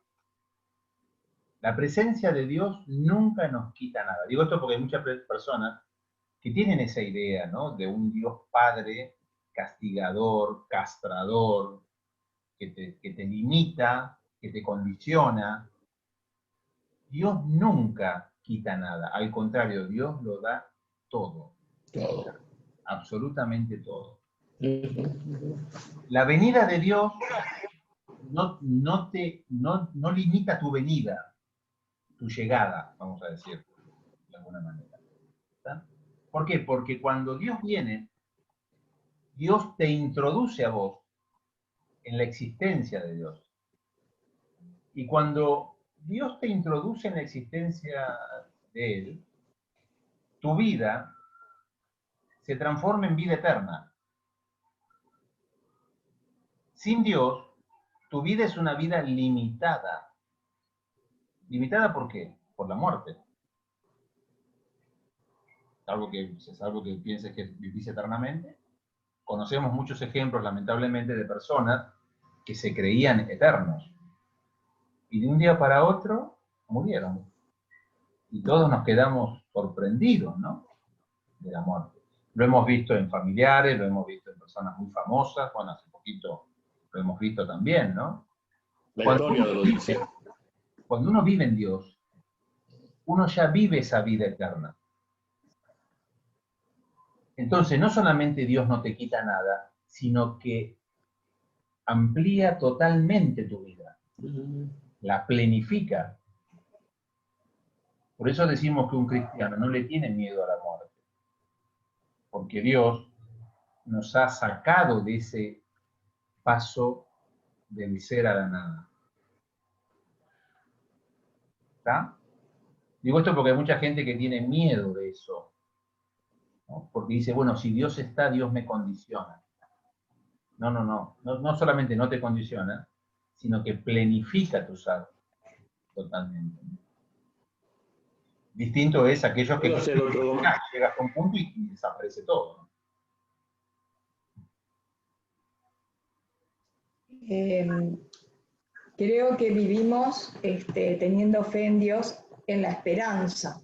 La presencia de Dios nunca nos quita nada. Digo esto porque hay muchas personas que tienen esa idea, ¿no? De un Dios Padre castigador, castrador, que te limita, que te condiciona. Dios nunca quita nada. Al contrario, Dios lo da todo. Todo. Absolutamente todo. La venida de Dios no limita tu venida, tu llegada, vamos a decir, de alguna manera. ¿Está? ¿Por qué? Porque cuando Dios viene, Dios te introduce a vos en la existencia de Dios. Y cuando Dios te introduce en la existencia de Él, tu vida se transforma en vida eterna. Sin Dios, tu vida es una vida limitada. ¿Limitada por qué? Por la muerte. Es algo que pienses que vivís eternamente. Conocemos muchos ejemplos, lamentablemente, de personas que se creían eternos. Y de un día para otro murieron. Y todos nos quedamos sorprendidos, ¿no? De la muerte. Lo hemos visto en familiares, lo hemos visto en personas muy famosas, bueno, hace poquito lo hemos visto también, ¿no? La historia de los discípulos. Cuando uno vive en Dios, uno ya vive esa vida eterna. Entonces, no solamente Dios no te quita nada, sino que amplía totalmente tu vida, la plenifica. Por eso decimos que un cristiano no le tiene miedo a la muerte, porque Dios nos ha sacado de ese paso del ser a la nada. ¿Está? Digo esto porque hay mucha gente que tiene miedo de eso, ¿no? Porque dice, bueno, si Dios está, Dios me condiciona. No solamente no te condiciona, sino que plenifica tu ser totalmente. Distinto es aquellos que llegas a un punto y desaparece todo, ¿no? Creo que vivimos teniendo fe en Dios en la esperanza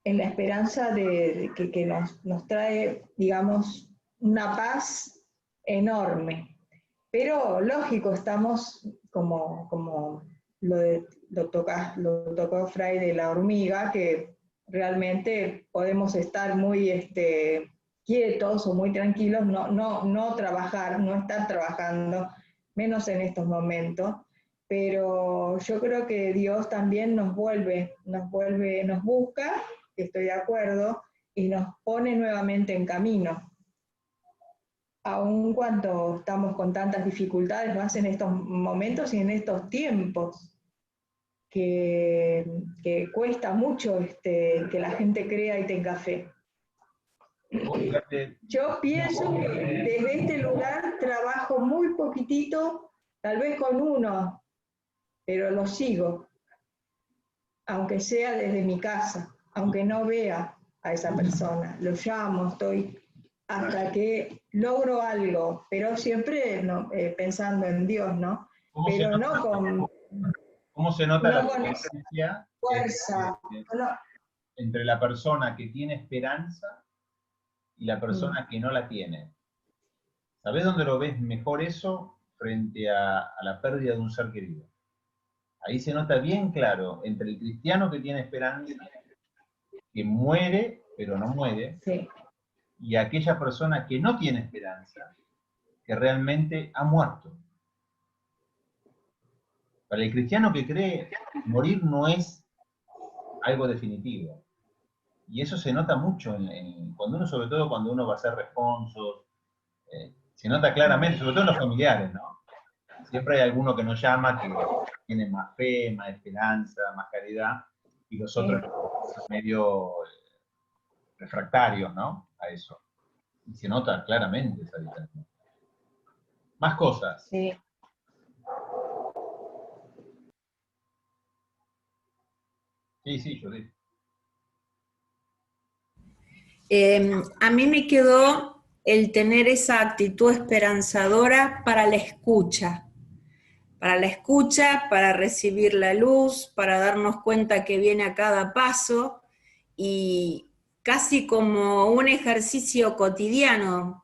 de que nos trae, digamos, una paz enorme. Pero lógico, estamos como lo tocó Fray de la hormiga, que realmente podemos estar muy quietos o muy tranquilos, no trabajar, no estar trabajando, menos en estos momentos. Pero yo creo que Dios también nos busca, estoy de acuerdo, y nos pone nuevamente en camino. Aun cuando estamos con tantas dificultades, más en estos momentos y en estos tiempos, que cuesta mucho que la gente crea y tenga fe. Yo pienso que desde este lugar trabajo muy poquitito, tal vez con uno, pero lo sigo, aunque sea desde mi casa, aunque no vea a esa persona, lo llamo, estoy hasta que logro algo, pero siempre pensando en Dios, ¿no? Pero no con... ¿Cómo se nota la diferencia fuerza entre la persona que tiene esperanza y la persona que no la tiene? ¿Sabés dónde lo ves mejor eso? Frente a la pérdida de un ser querido. Ahí se nota bien claro entre el cristiano que tiene esperanza, que muere, pero no muere, sí, y aquella persona que no tiene esperanza, que realmente ha muerto. Para el cristiano que cree, morir no es algo definitivo. Y eso se nota mucho, cuando uno, sobre todo cuando uno va a hacer responsos, se nota claramente, sobre todo en los familiares, ¿no? Siempre hay alguno que nos llama, que tiene más fe, más esperanza, más caridad, y los otros son medio refractarios, ¿no? A eso. Y se nota claramente esa diferencia. Más cosas. sí. Sí, Judith. A mí me quedó el tener esa actitud esperanzadora para la escucha, para recibir la luz, para darnos cuenta que viene a cada paso, y casi como un ejercicio cotidiano,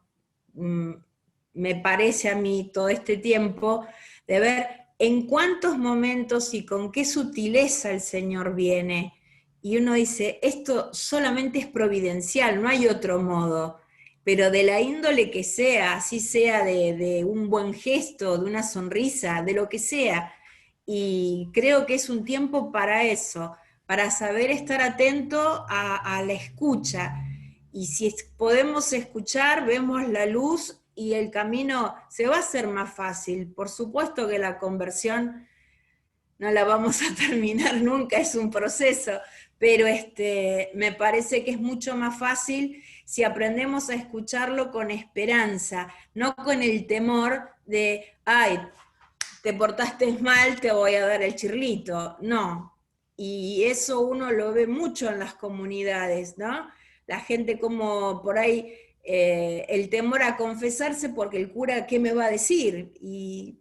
me parece a mí todo este tiempo, de ver en cuántos momentos y con qué sutileza el Señor viene. Y uno dice, esto solamente es providencial, no hay otro modo. pero de la índole que sea, así sea de un buen gesto, de una sonrisa, de lo que sea. Y creo que es un tiempo para eso, para saber estar atento a la escucha. Y si podemos escuchar, vemos la luz y el camino se va a hacer más fácil. Por supuesto que la conversión no la vamos a terminar nunca, es un proceso, pero me parece que es mucho más fácil si aprendemos a escucharlo con esperanza, no con el temor de, ay, te portaste mal, te voy a dar el chirlito. No. Y eso uno lo ve mucho en las comunidades, ¿no? La gente como por ahí, el temor a confesarse porque el cura, ¿qué me va a decir? Y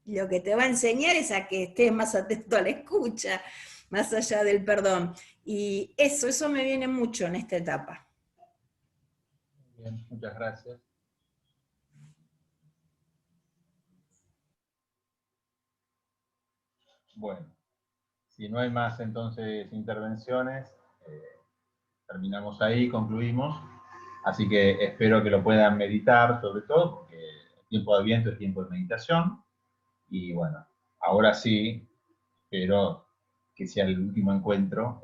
lo que te va a enseñar es a que estés más atento a la escucha, más allá del perdón. Y eso me viene mucho en esta etapa. Bien, muchas gracias. Bueno, si no hay más entonces intervenciones, terminamos ahí, concluimos. Así que espero que lo puedan meditar, sobre todo, porque el tiempo de Adviento es tiempo de meditación. Y bueno, ahora sí, espero que sea el último encuentro,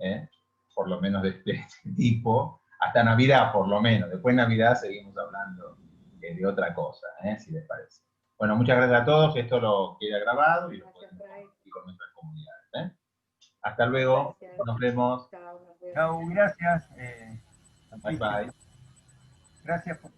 por lo menos de este tipo, hasta Navidad por lo menos. Después de Navidad seguimos hablando de otra cosa, si les parece. Bueno, muchas gracias a todos. Esto lo queda grabado y lo pueden compartir con nuestras comunidades. Hasta luego. Nos vemos. Chao, nos vemos. Chau, gracias. Bye bye. Gracias por